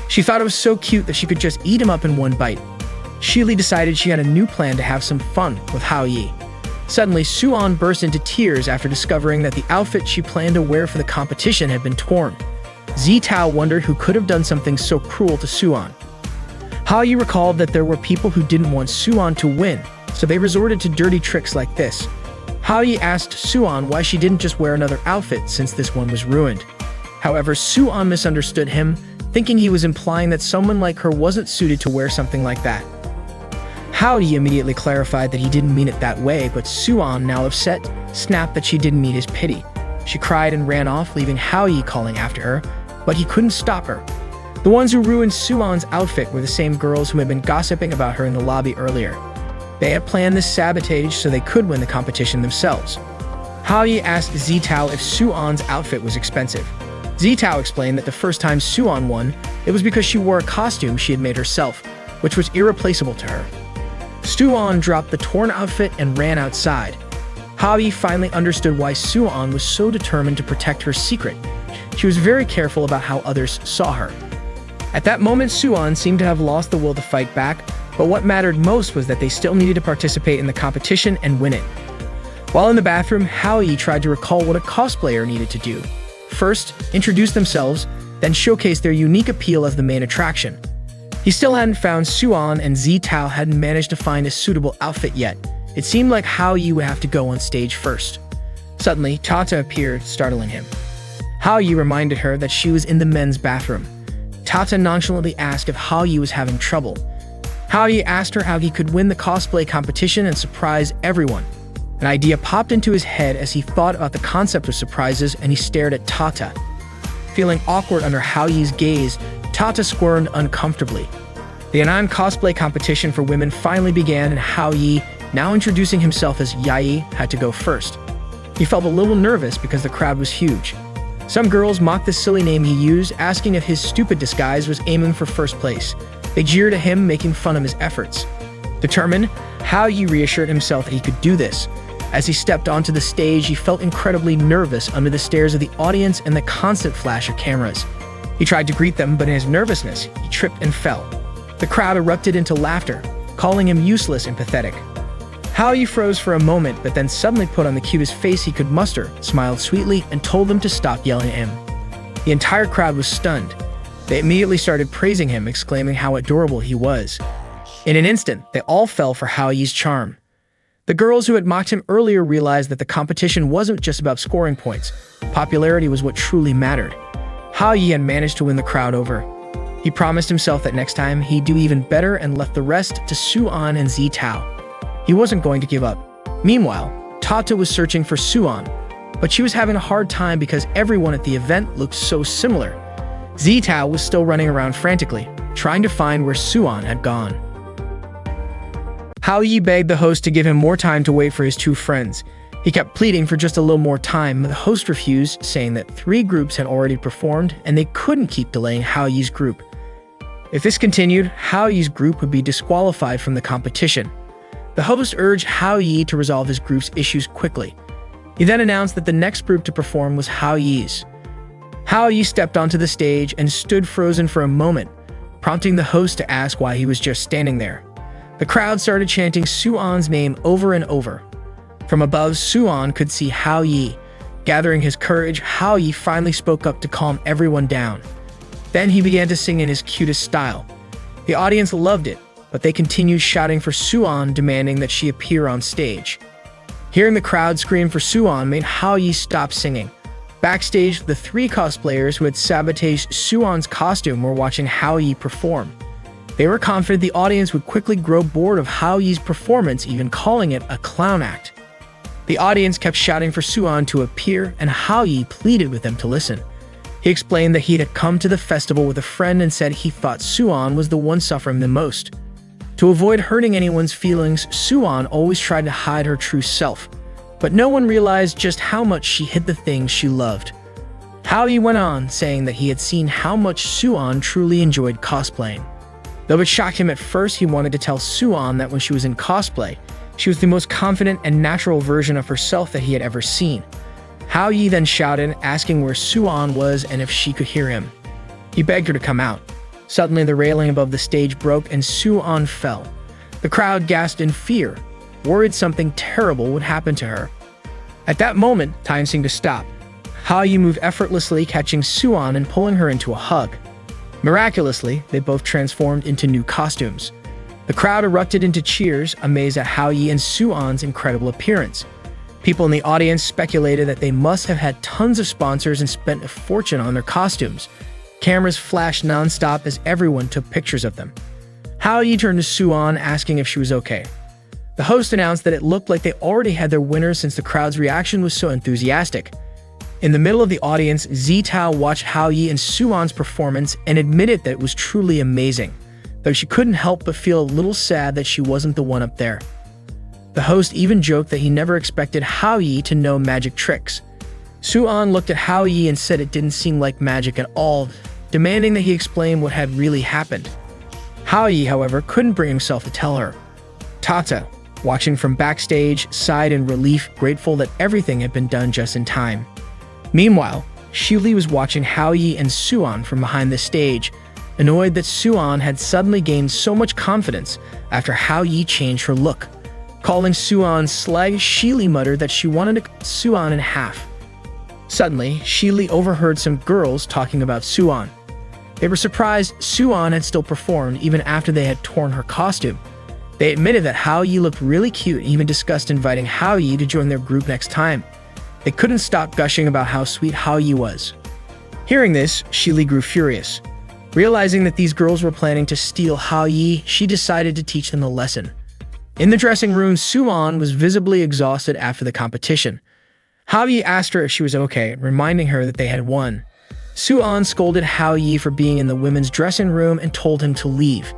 She thought it was so cute that she could just eat him up in one bite. Shili decided she had a new plan to have some fun with Hao Yi. Suddenly, Suan burst into tears after discovering that the outfit she planned to wear for the competition had been torn. Zitao wondered who could have done something so cruel to Suan. Hao Yi recalled that there were people who didn't want Suan to win, so they resorted to dirty tricks like this. Hao Yi asked Suan why she didn't just wear another outfit since this one was ruined. However, Suan misunderstood him, thinking he was implying that someone like her wasn't suited to wear something like that. Hao Yi immediately clarified that he didn't mean it that way, but Suan, now upset, snapped that she didn't need his pity. She cried and ran off, leaving Hao Yi calling after her, but he couldn't stop her. The ones who ruined Suwon's outfit were the same girls who had been gossiping about her in the lobby earlier. They had planned this sabotage so they could win the competition themselves. Haoyi asked Zitao if Suwon's outfit was expensive. Zitao explained that the first time Suwon won, it was because she wore a costume she had made herself, which was irreplaceable to her. Suwon dropped the torn outfit and ran outside. Haoyi finally understood why Suwon was so determined to protect her secret. She was very careful about how others saw her. At that moment, Suwon seemed to have lost the will to fight back, but what mattered most was that they still needed to participate in the competition and win it. While in the bathroom, Haoyi tried to recall what a cosplayer needed to do. First, introduce themselves, then showcase their unique appeal as the main attraction. He still hadn't found Suwon, and Zitao hadn't managed to find a suitable outfit yet. It seemed like Haoyi would have to go on stage first. Suddenly, Tata appeared, startling him. Haoyi reminded her that she was in the men's bathroom. Tata nonchalantly asked if Haoyi was having trouble. Haoyi asked her how he could win the cosplay competition and surprise everyone. An idea popped into his head as he thought about the concept of surprises, and he stared at Tata. Feeling awkward under Haoyi's gaze, Tata squirmed uncomfortably. The Anan cosplay competition for women finally began, and Haoyi, now introducing himself as Yai, had to go first. He felt a little nervous because the crowd was huge. Some girls mocked the silly name he used, asking if his stupid disguise was aiming for first place. They jeered at him, making fun of his efforts. Determined, Haoyi reassured himself that he could do this. As he stepped onto the stage, he felt incredibly nervous under the stares of the audience and the constant flash of cameras. He tried to greet them, but in his nervousness, he tripped and fell. The crowd erupted into laughter, calling him useless and pathetic. Haoyi froze for a moment, but then suddenly put on the cutest face he could muster, smiled sweetly, and told them to stop yelling at him. The entire crowd was stunned. They immediately started praising him, exclaiming how adorable he was. In an instant, they all fell for Haoyi's charm. The girls who had mocked him earlier realized that the competition wasn't just about scoring points. Popularity was what truly mattered. Haoyi had managed to win the crowd over. He promised himself that next time he'd do even better and left the rest to Suwon and Zitao. He wasn't going to give up. Meanwhile, Tata was searching for Suwon, but she was having a hard time because everyone at the event looked so similar. Zitao was still running around frantically, trying to find where Suwon had gone. Haoyi begged the host to give him more time to wait for his two friends. He kept pleading for just a little more time, but the host refused, saying that 3 groups had already performed and they couldn't keep delaying Haoyi's group. If this continued, Haoyi's group would be disqualified from the competition. The host urged Haoyi to resolve his group's issues quickly. He then announced that the next group to perform was Haoyi's. Haoyi stepped onto the stage and stood frozen for a moment, prompting the host to ask why he was just standing there. The crowd started chanting Suwon's name over and over. From above, Suwon could see Haoyi. Gathering his courage, Haoyi finally spoke up to calm everyone down. Then he began to sing in his cutest style. The audience loved it, but they continued shouting for Suwon, demanding that she appear on stage. Hearing the crowd scream for Suwon made Haoyi stop singing. Backstage, the 3 cosplayers who had sabotaged Suwon's costume were watching Haoyi perform. They were confident the audience would quickly grow bored of Haoyi's performance, even calling it a clown act. The audience kept shouting for Suwon to appear, and Haoyi pleaded with them to listen. He explained that he had come to the festival with a friend and said he thought Suwon was the one suffering the most. To avoid hurting anyone's feelings, Suwon always tried to hide her true self, but no one realized just how much she hid the things she loved. Haoyi went on, saying that he had seen how much Suwon truly enjoyed cosplaying. Though it shocked him at first, he wanted to tell Suwon that when she was in cosplay, she was the most confident and natural version of herself that he had ever seen. Haoyi then shouted, asking where Suwon was and if she could hear him. He begged her to come out. Suddenly, the railing above the stage broke and Suwon fell. The crowd gasped in fear, worried something terrible would happen to her. At that moment, time seemed to stop. Haoyi moved effortlessly, catching Suwon and pulling her into a hug. Miraculously, they both transformed into new costumes. The crowd erupted into cheers, amazed at Haoyi and Suwon's incredible appearance. People in the audience speculated that they must have had tons of sponsors and spent a fortune on their costumes. Cameras flashed non-stop as everyone took pictures of them. Haoyi turned to Suwon, asking if she was okay. The host announced that it looked like they already had their winner since the crowd's reaction was so enthusiastic. In the middle of the audience, Zitao watched Hao Yi and Suan's performance and admitted that it was truly amazing, though she couldn't help but feel a little sad that she wasn't the one up there. The host even joked that he never expected Hao Yi to know magic tricks. Suan looked at Hao Yi and said it didn't seem like magic at all, demanding that he explain what had really happened. Hao Yi, however, couldn't bring himself to tell her. Tata, watching from backstage, sighed in relief, grateful that everything had been done just in time. Meanwhile, Shili was watching Hao Yi and Suan from behind the stage, annoyed that Suan had suddenly gained so much confidence after Hao Yi changed her look. Calling Suan slag, Shili muttered that she wanted to cut Suan in half. Suddenly, Shili overheard some girls talking about Suan. They were surprised Suan had still performed even after they had torn her costume. They admitted that Hao Yi looked really cute and even discussed inviting Hao Yi to join their group next time. They couldn't stop gushing about how sweet Hao Yi was. Hearing this, Shili grew furious. Realizing that these girls were planning to steal Hao Yi, she decided to teach them a lesson. In the dressing room, Suan was visibly exhausted after the competition. Hao Yi asked her if she was okay, reminding her that they had won. Suan scolded Hao Yi for being in the women's dressing room and told him to leave.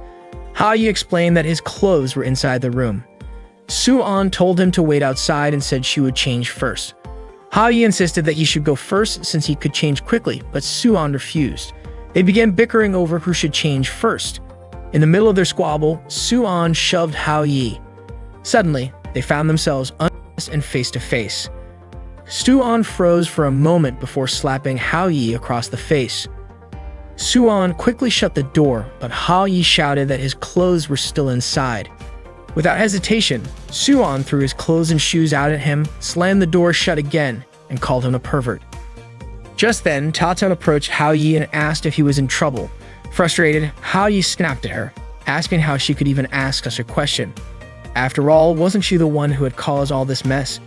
Hao Yi explained that his clothes were inside the room. Suan told him to wait outside and said she would change first. Hao Yi insisted that he should go first since he could change quickly, but Suan refused. They began bickering over who should change first. In the middle of their squabble, Suan shoved Hao Yi. Suddenly, they found themselves undressed and face to face. Suan froze for a moment before slapping Hao Yi across the face. Suan quickly shut the door, but Hao Yi shouted that his clothes were still inside. Without hesitation, Suan threw his clothes and shoes out at him, slammed the door shut again, and called him a pervert. Just then, Tata approached Hao Yi and asked if he was in trouble. Frustrated, Hao Yi snapped at her, asking how she could even ask such a question. After all, wasn't she the one who had caused all this mess?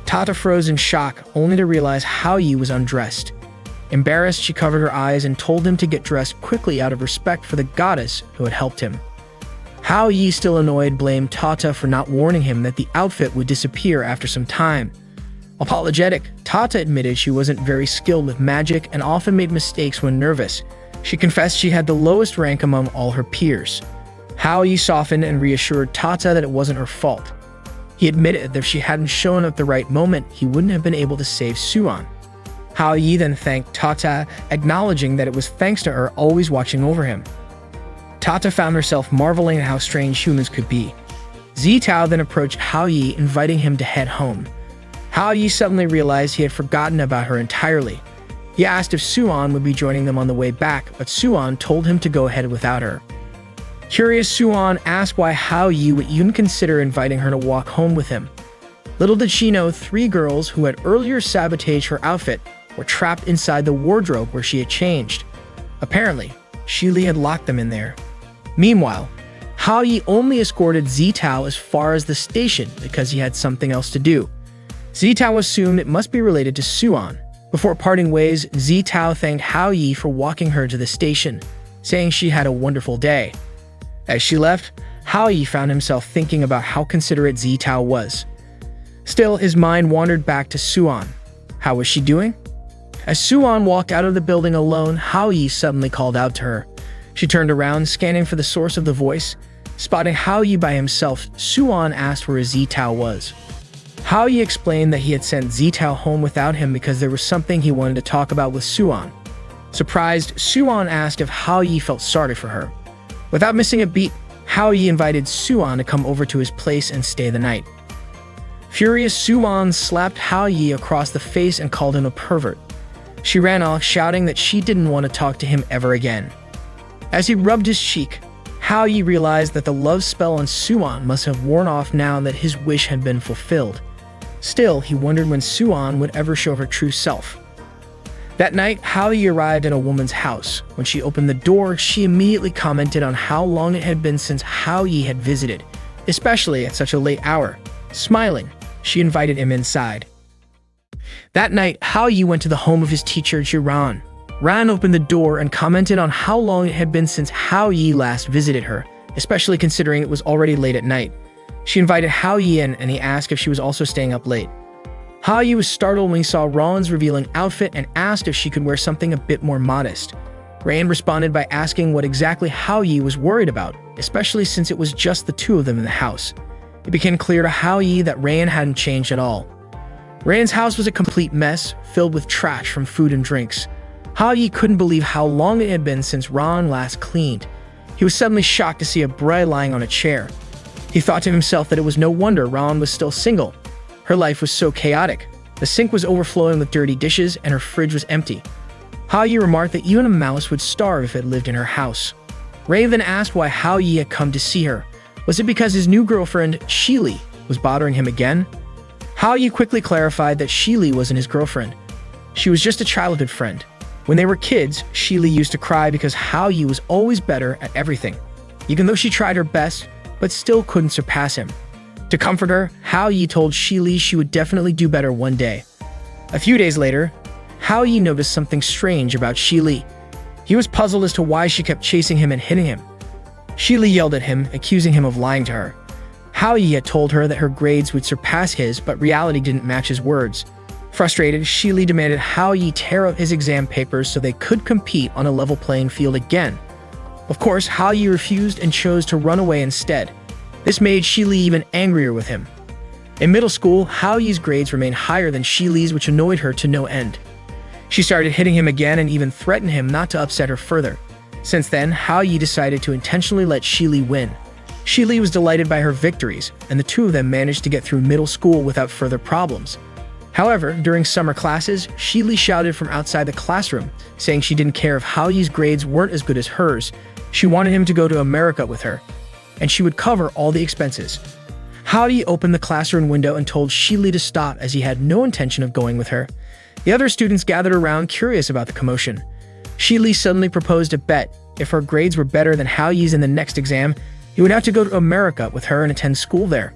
Tata froze in shock, only to realize Hao Yi was undressed. Embarrassed, she covered her eyes and told him to get dressed quickly out of respect for the goddess who had helped him. Hao Yi, still annoyed, blamed Tata for not warning him that the outfit would disappear after some time. Apologetic, Tata admitted she wasn't very skilled with magic and often made mistakes when nervous. She confessed she had the lowest rank among all her peers. Hao Yi softened and reassured Tata that it wasn't her fault. He admitted that if she hadn't shown up at the right moment, he wouldn't have been able to save Suan. Hao Yi then thanked Tata, acknowledging that it was thanks to her always watching over him. Tata found herself marveling at how strange humans could be. Zitao then approached Hao Yi, inviting him to head home. Hao Yi suddenly realized he had forgotten about her entirely. He asked if Suan would be joining them on the way back, but Suan told him to go ahead without her. Curious, Suan asked why Hao Yi would even consider inviting her to walk home with him. Little did she know 3 girls who had earlier sabotaged her outfit were trapped inside the wardrobe where she had changed. Apparently, Shili had locked them in there. Meanwhile, Hao Yi only escorted Zitao as far as the station because he had something else to do. Zitao assumed it must be related to Suan. Before parting ways, Zitao thanked Hao Yi for walking her to the station, saying she had a wonderful day. As she left, Hao Yi found himself thinking about how considerate Zitao was. Still, his mind wandered back to Suan. How was she doing? As Suan walked out of the building alone, Hao Yi suddenly called out to her. She turned around, scanning for the source of the voice. Spotting Hao Yi by himself, Suan asked where Zitao was. Hao Yi explained that he had sent Zitao home without him because there was something he wanted to talk about with Suan. Surprised, Suan asked if Hao Yi felt sorry for her. Without missing a beat, Hao Yi invited Suan to come over to his place and stay the night. Furious, Suan slapped Hao Yi across the face and called him a pervert. She ran off, shouting that she didn't want to talk to him ever again. As he rubbed his cheek, Hao Yi realized that the love spell on Suan must have worn off now that his wish had been fulfilled. Still, he wondered when Suan would ever show her true self. That night, Hao Yi arrived at a woman's house. When she opened the door, she immediately commented on how long it had been since Hao Yi had visited, especially at such a late hour. Smiling, she invited him inside. That night, Hao Yi went to the home of his teacher, Jiran. Ran opened the door and commented on how long it had been since Hao Yi last visited her, especially considering it was already late at night. She invited Hao Yi in and he asked if she was also staying up late. Hao-yi was startled when he saw Ron's revealing outfit and asked if she could wear something a bit more modest. Ran responded by asking what exactly Hao-yi was worried about, especially since it was just the two of them in the house. It became clear to Hao-yi that Ran hadn't changed at all. Ran's house was a complete mess, filled with trash from food and drinks. Hao-yi couldn't believe how long it had been since Ron last cleaned. He was suddenly shocked to see a bride lying on a chair. He thought to himself that it was no wonder Ron was still single. Her life was so chaotic. The sink was overflowing with dirty dishes and her fridge was empty. Hao-yi remarked that even a mouse would starve if it lived in her house. Ray then asked why Hao-yi had come to see her. Was it because his new girlfriend, Shili, was bothering him again? Hao-yi quickly clarified that Shili wasn't his girlfriend. She was just a childhood friend. When they were kids, Shili used to cry because Hao-yi was always better at everything, even though she tried her best, but still couldn't surpass him. To comfort her, Hao-yi told Shili she would definitely do better one day. A few days later, Hao-yi noticed something strange about Shili. He was puzzled as to why she kept chasing him and hitting him. Shili yelled at him, accusing him of lying to her. Hao-yi had told her that her grades would surpass his, but reality didn't match his words. Frustrated, Shili demanded Hao-yi tear up his exam papers so they could compete on a level playing field again. Of course, Hao-yi refused and chose to run away instead. This made Shili even angrier with him. In middle school, Hao-yi's grades remained higher than Shili's, which annoyed her to no end. She started hitting him again and even threatened him not to upset her further. Since then, Hao-yi decided to intentionally let Shili win. Shili was delighted by her victories, and the two of them managed to get through middle school without further problems. However, during summer classes, Shili shouted from outside the classroom, saying she didn't care if Hao-yi's grades weren't as good as hers. She wanted him to go to America with her, and she would cover all the expenses. Hao-yi opened the classroom window and told Shili to stop as he had no intention of going with her. The other students gathered around, curious about the commotion. Shili suddenly proposed a bet. If her grades were better than Hao-yi's in the next exam, he would have to go to America with her and attend school there.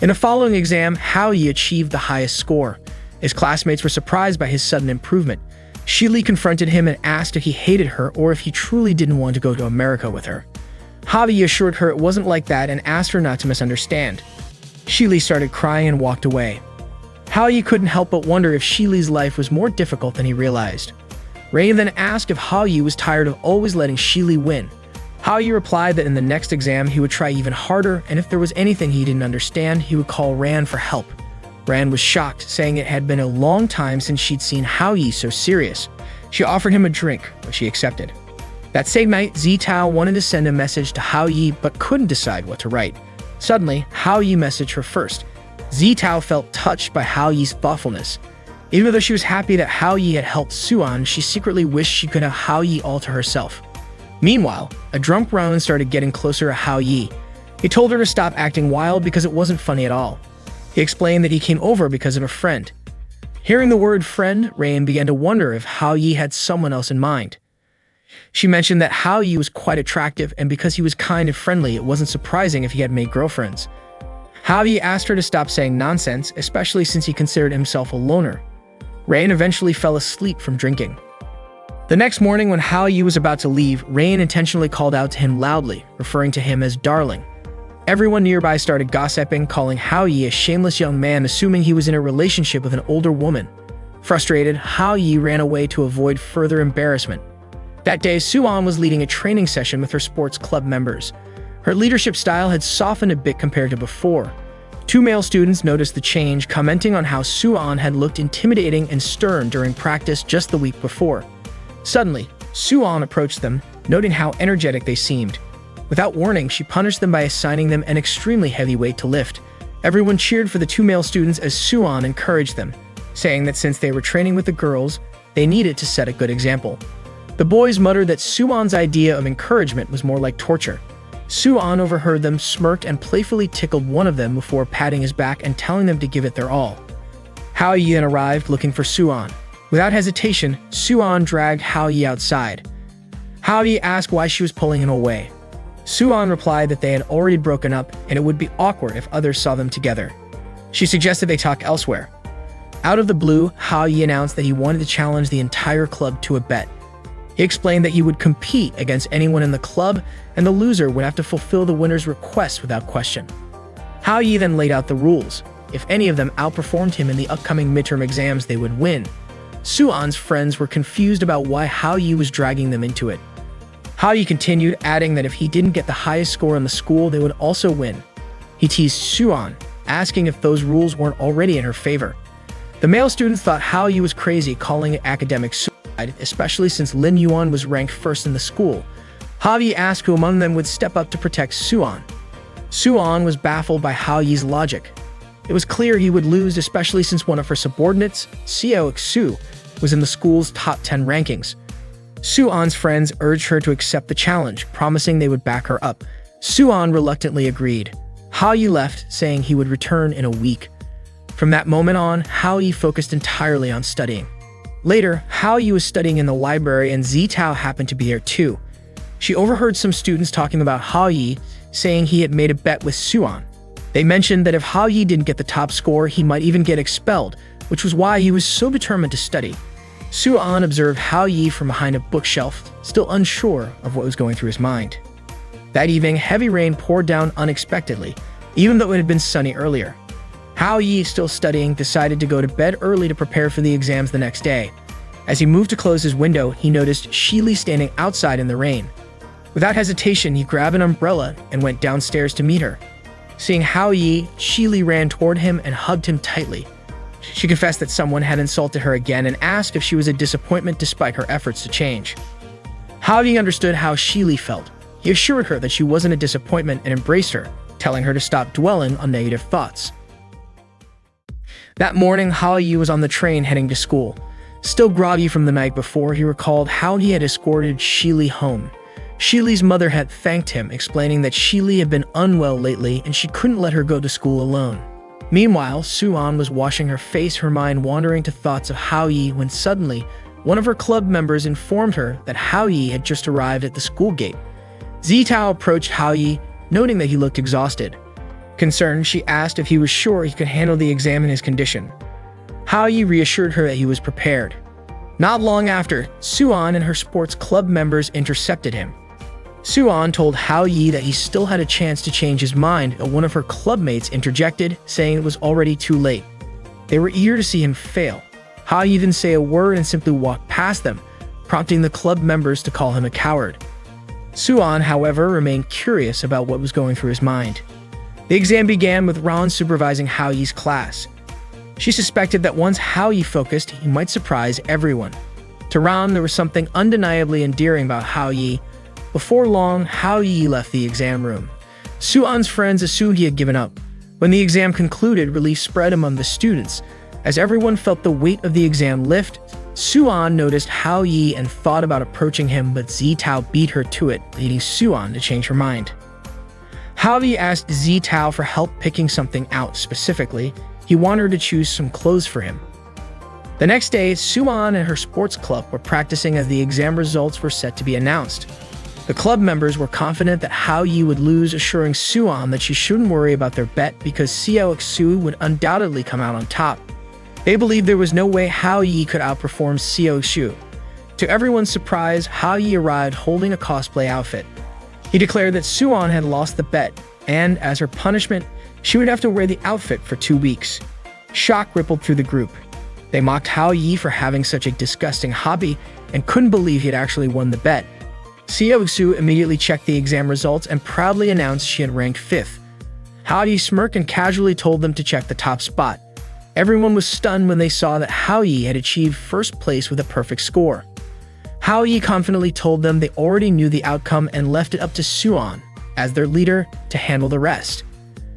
In the following exam, Hao-yi achieved the highest score. His classmates were surprised by his sudden improvement. Shili confronted him and asked if he hated her or if he truly didn't want to go to America with her. Hao-yi assured her it wasn't like that and asked her not to misunderstand. Shili started crying and walked away. Hao-yi couldn't help but wonder if Shili's life was more difficult than he realized. Ray then asked if Hao-yi was tired of always letting Shili win. Hao-yi replied that in the next exam he would try even harder, and if there was anything he didn't understand, he would call Ran for help. Ran was shocked, saying it had been a long time since she'd seen Hao-yi so serious. She offered him a drink, which he accepted. That same night, Zitao wanted to send a message to Hao-yi but couldn't decide what to write. Suddenly, Hao-yi messaged her first. Zitao felt touched by Hao-yi's thoughtfulness. Even though she was happy that Hao-yi had helped Suan, she secretly wished she could have Hao-yi all to herself. Meanwhile, a drunk Ron started getting closer to Hao-yi. He told her to stop acting wild because it wasn't funny at all. He explained that he came over because of a friend. Hearing the word friend, Rain began to wonder if Hao-yi had someone else in mind. She mentioned that Hao-yi was quite attractive, and because he was kind and friendly, it wasn't surprising if he had made girlfriends. Hao-yi asked her to stop saying nonsense, especially since he considered himself a loner. Rain eventually fell asleep from drinking. The next morning, when Hao-yi was about to leave, Rain intentionally called out to him loudly, referring to him as darling. Everyone nearby started gossiping, calling Hao-yi a shameless young man, assuming he was in a relationship with an older woman. Frustrated, Hao-yi ran away to avoid further embarrassment. That day, Suan was leading a training session with her sports club members. Her leadership style had softened a bit compared to before. Two male students noticed the change, commenting on how Suan had looked intimidating and stern during practice just the week before. Suddenly, Suan approached them, noting how energetic they seemed. Without warning, she punished them by assigning them an extremely heavy weight to lift. Everyone cheered for the two male students as Suan encouraged them, saying that since they were training with the girls, they needed to set a good example. The boys muttered that Suan's idea of encouragement was more like torture. Suan overheard them, smirked, and playfully tickled one of them before patting his back and telling them to give it their all. Hao-yi then arrived looking for Suan. Without hesitation, Suan dragged Hao-yi outside. Hao-yi asked why she was pulling him away. Suan replied that they had already broken up and it would be awkward if others saw them together. She suggested they talk elsewhere. Out of the blue, Hao-yi announced that he wanted to challenge the entire club to a bet. He explained that he would compete against anyone in the club, and the loser would have to fulfill the winner's request without question. Hao-yi then laid out the rules. if any of them outperformed him in the upcoming midterm exams, they would win. Suan's friends were confused about why Hao Yi was dragging them into it. Hao Yi continued, adding that if he didn't get the highest score in the school, they would also win. He teased Suan, asking if those rules weren't already in her favor. The male students thought Hao Yi was crazy, calling it academic suicide, especially since Lin Yuan was ranked first in the school. Hao Yi asked who among them would step up to protect Suan. Suan was baffled by Hao Yi's logic. It was clear he would lose, especially since one of her subordinates, Qiaokeli-ing, was in the school's top 10 rankings. Suan's friends urged her to accept the challenge, promising they would back her up. Suan reluctantly agreed. Hao Yi left, saying he would return in a week. From that moment on, Hao Yi focused entirely on studying. Later, Hao Yi was studying in the library and Zitao happened to be there too. She overheard some students talking about Hao Yi, saying he had made a bet with Suan. They mentioned that if Hao Yi didn't get the top score, he might even get expelled, which was why he was so determined to study. Suan observed Hao Yi from behind a bookshelf, still unsure of what was going through his mind. That evening, heavy rain poured down unexpectedly, even though it had been sunny earlier. Hao Yi, still studying, decided to go to bed early to prepare for the exams the next day. As he moved to close his window, he noticed Shili standing outside in the rain. Without hesitation, he grabbed an umbrella and went downstairs to meet her. Seeing Hao Yi, Shili ran toward him and hugged him tightly. She confessed that someone had insulted her again and asked if she was a disappointment despite her efforts to change. Hao Yi understood how Shili felt. He assured her that she wasn't a disappointment and embraced her, telling her to stop dwelling on negative thoughts. That morning, Hao Yi was on the train heading to school. Still groggy from the night before, he recalled how he had escorted Shili home. Shili's mother had thanked him, explaining that Shili had been unwell lately and she couldn't let her go to school alone. Meanwhile, Suan was washing her face, her mind wandering to thoughts of Hao Yi, when suddenly, one of her club members informed her that Hao Yi had just arrived at the school gate. Zitao approached Hao Yi, noting that he looked exhausted. Concerned, she asked if he was sure he could handle the exam in his condition. Hao Yi reassured her that he was prepared. Not long after, Suan and her sports club members intercepted him. Suan told Hao Yi that he still had a chance to change his mind, but one of her clubmates interjected, saying it was already too late. They were eager to see him fail. Hao Yi didn't say a word and simply walked past them, prompting the club members to call him a coward. Suan, however, remained curious about what was going through his mind. The exam began with Ran supervising Hao Yi's class. She suspected that once Hao Yi focused, he might surprise everyone. To Ran, there was something undeniably endearing about Hao Yi. Before long, Hao Yi left the exam room. Suan's friends assumed he had given up. When the exam concluded, relief spread among the students. As everyone felt the weight of the exam lift, Suan noticed Hao Yi and thought about approaching him, but Zitao beat her to it, leading Suan to change her mind. Hao Yi asked Zitao for help picking something out specifically. He wanted her to choose some clothes for him. The next day, Suan and her sports club were practicing as the exam results were set to be announced. The club members were confident that Hao Yi would lose, assuring Suan that she shouldn't worry about their bet because Qiaokeli-ing would undoubtedly come out on top. They believed there was no way Hao Yi could outperform Qiaokeli-ing. To everyone's surprise, Hao Yi arrived holding a cosplay outfit. He declared that Suan had lost the bet, and as her punishment, she would have to wear the outfit for 2 weeks. Shock rippled through the group. They mocked Hao Yi for having such a disgusting hobby and couldn't believe he had actually won the bet. Qiaokeli-ing immediately checked the exam results and proudly announced she had ranked 5th. Hao Yi smirked and casually told them to check the top spot. Everyone was stunned when they saw that Hao Yi had achieved first place with a perfect score. Hao Yi confidently told them they already knew the outcome and left it up to Suan, as their leader, to handle the rest.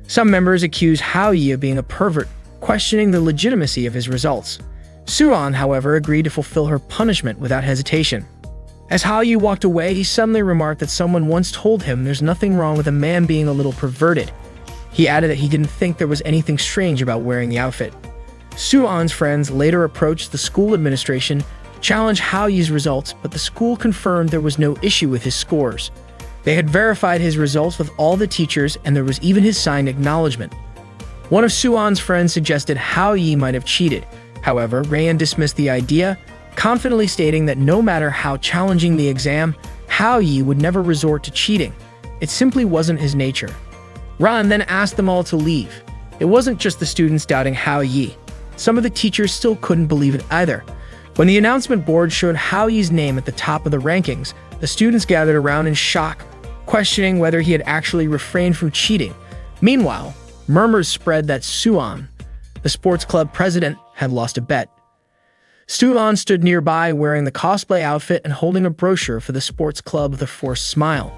Some members accused Hao Yi of being a pervert, questioning the legitimacy of his results. Suan, however, agreed to fulfill her punishment without hesitation. As Hao Yi walked away, he suddenly remarked that someone once told him there's nothing wrong with a man being a little perverted. He added that he didn't think there was anything strange about wearing the outfit. Suan's friends later approached the school administration to challenge Hao Yi's results, but the school confirmed there was no issue with his scores. They had verified his results with all the teachers, and there was even his signed acknowledgement. One of Suan's friends suggested Hao Yi might have cheated. However, Rayan dismissed the idea, confidently stating that no matter how challenging the exam, Hao Yi would never resort to cheating. It simply wasn't his nature. Ran then asked them all to leave. It wasn't just the students doubting Hao Yi. Some of the teachers still couldn't believe it either. When the announcement board showed Hao Yi's name at the top of the rankings, the students gathered around in shock, questioning whether he had actually refrained from cheating. Meanwhile, murmurs spread that Suan, the sports club president, had lost a bet. Suan stood nearby wearing the cosplay outfit and holding a brochure for the sports club with a forced smile.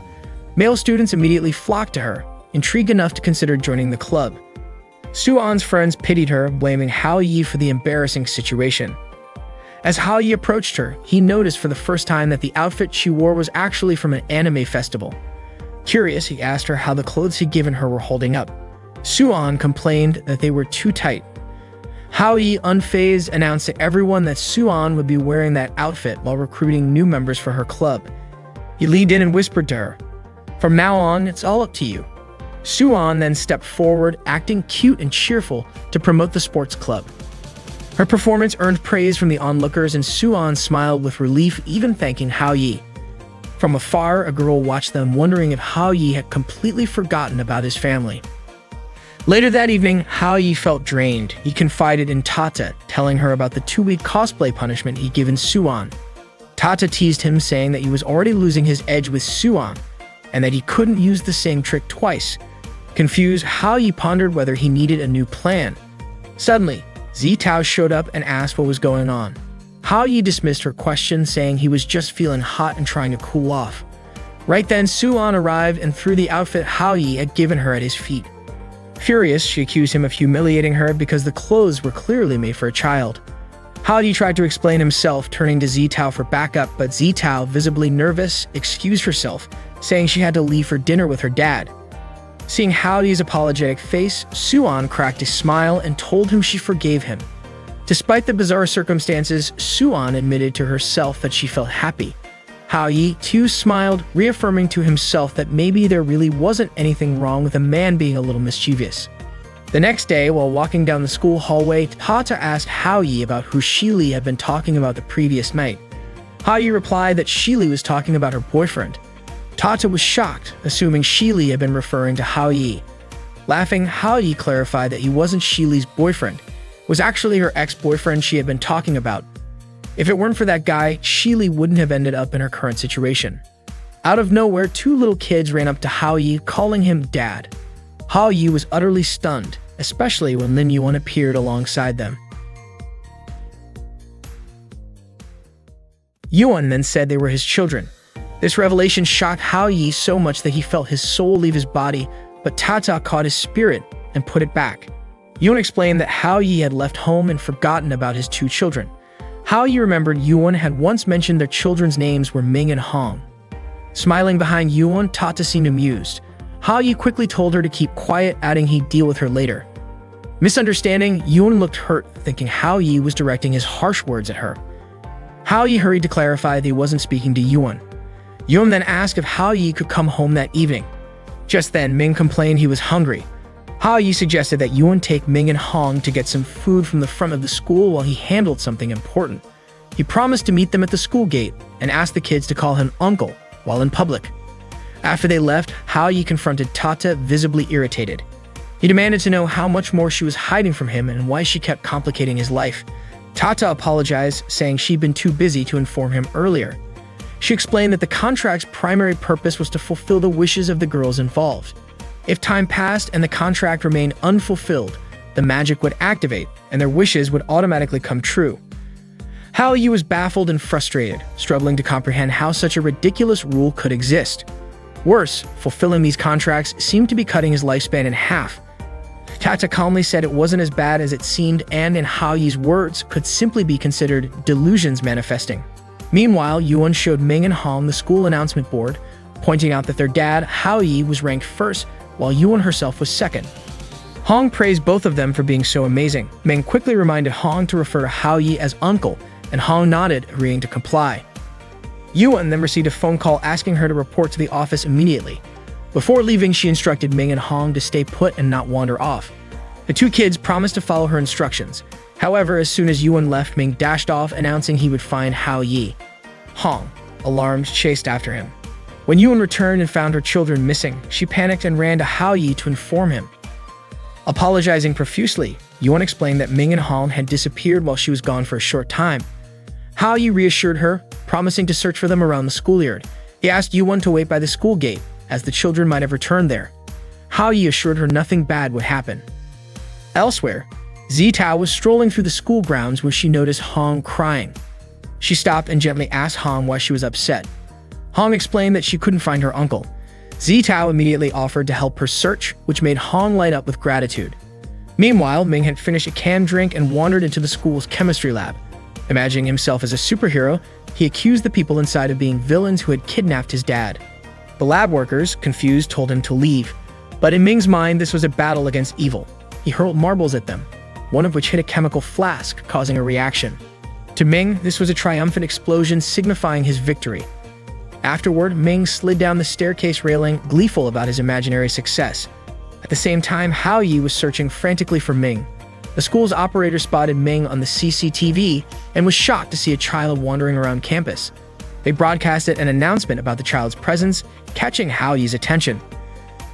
Male students immediately flocked to her, intrigued enough to consider joining the club. Suan's friends pitied her, blaming Hao Yi for the embarrassing situation. As Hao Yi approached her, he noticed for the first time that the outfit she wore was actually from an anime festival. Curious, he asked her how the clothes he'd given her were holding up. Suan complained that they were too tight. Hao Yi, unfazed, announced to everyone that Suan would be wearing that outfit while recruiting new members for her club. He leaned in and whispered to her, "From now on, it's all up to you." Suan then stepped forward, acting cute and cheerful to promote the sports club. Her performance earned praise from the onlookers, and Suan smiled with relief, even thanking Hao Yi. From afar, a girl watched them, wondering if Hao Yi had completely forgotten about his family. Later that evening, Hao Yi felt drained. He confided in Tata, telling her about the 2-week cosplay punishment he'd given Suan. Tata teased him, saying that he was already losing his edge with Suan, and that he couldn't use the same trick twice. Confused, Hao Yi pondered whether he needed a new plan. Suddenly, Zitao showed up and asked what was going on. Hao Yi dismissed her question, saying he was just feeling hot and trying to cool off. Right then, Suan arrived and threw the outfit Hao Yi had given her at his feet. Furious, she accused him of humiliating her because the clothes were clearly made for a child. Hao Yi tried to explain himself, turning to Zitao for backup, but Zitao, visibly nervous, excused herself, saying she had to leave for dinner with her dad. Seeing Hao Yi's apologetic face, Suan cracked a smile and told him she forgave him. Despite the bizarre circumstances, Suan admitted to herself that she felt happy. Hao Yi, too, smiled, reaffirming to himself that maybe there really wasn't anything wrong with a man being a little mischievous. The next day, while walking down the school hallway, Tata asked Hao Yi about who Shili had been talking about the previous night. Hao Yi replied that Shili was talking about her boyfriend. Tata was shocked, assuming Shili had been referring to Hao Yi. Laughing, Hao Yi clarified that he wasn't Shili's boyfriend. It was actually her ex-boyfriend she had been talking about. If it weren't for that guy, Shili wouldn't have ended up in her current situation. Out of nowhere, 2 little kids ran up to Hao Yi, calling him Dad. Hao Yi was utterly stunned, especially when Lin Yuan appeared alongside them. Yuan then said they were his children. This revelation shocked Hao Yi so much that he felt his soul leave his body, but Tata caught his spirit and put it back. Yuan explained that Hao Yi had left home and forgotten about his 2 children. Hao Yi remembered Yuan had once mentioned their children's names were Ming and Hong. Smiling behind Yuan, Tata seemed amused. Hao Yi quickly told her to keep quiet, adding he'd deal with her later. Misunderstanding, Yuan looked hurt, thinking Hao Yi was directing his harsh words at her. Hao Yi hurried to clarify that he wasn't speaking to Yuan. Yuan then asked if Hao Yi could come home that evening. Just then, Ming complained he was hungry. Hao Yi suggested that Yuan take Ming and Hong to get some food from the front of the school while he handled something important. He promised to meet them at the school gate and asked the kids to call him uncle while in public. After they left, Hao Yi confronted Tata, visibly irritated. He demanded to know how much more she was hiding from him and why she kept complicating his life. Tata apologized, saying she'd been too busy to inform him earlier. She explained that the contract's primary purpose was to fulfill the wishes of the girls involved. If time passed and the contract remained unfulfilled, the magic would activate and their wishes would automatically come true. Hao Yi was baffled and frustrated, struggling to comprehend how such a ridiculous rule could exist. Worse, fulfilling these contracts seemed to be cutting his lifespan in half. Tata calmly said it wasn't as bad as it seemed, and in Hao Yi's words, could simply be considered delusions manifesting. Meanwhile, Yuan showed Ming and Hong the school announcement board, pointing out that their dad, Hao Yi, was ranked first, while Yuan herself was second. Hong praised both of them for being so amazing. Ming quickly reminded Hong to refer to Hao Yi as uncle, and Hong nodded, agreeing to comply. Yuan then received a phone call asking her to report to the office immediately. Before leaving, she instructed Ming and Hong to stay put and not wander off. The 2 kids promised to follow her instructions. However, as soon as Yuan left, Ming dashed off, announcing he would find Hao Yi. Hong, alarmed, chased after him. When Yuan returned and found her children missing, she panicked and ran to Hao Yi to inform him. Apologizing profusely, Yuan explained that Ming and Han had disappeared while she was gone for a short time. Hao Yi reassured her, promising to search for them around the schoolyard. He asked Yuan to wait by the school gate, as the children might have returned there. Hao Yi assured her nothing bad would happen. Elsewhere, Zitao was strolling through the school grounds when she noticed Hong crying. She stopped and gently asked Hong why she was upset. Hong explained that she couldn't find her uncle. Zitao immediately offered to help her search, which made Hong light up with gratitude. Meanwhile, Ming had finished a canned drink and wandered into the school's chemistry lab. Imagining himself as a superhero, he accused the people inside of being villains who had kidnapped his dad. The lab workers, confused, told him to leave. But in Ming's mind, this was a battle against evil. He hurled marbles at them, one of which hit a chemical flask, causing a reaction. To Ming, this was a triumphant explosion signifying his victory. Afterward, Ming slid down the staircase railing, gleeful about his imaginary success. At the same time, Hao Yi was searching frantically for Ming. The school's operator spotted Ming on the CCTV and was shocked to see a child wandering around campus. They broadcasted an announcement about the child's presence, catching Hao Yi's attention.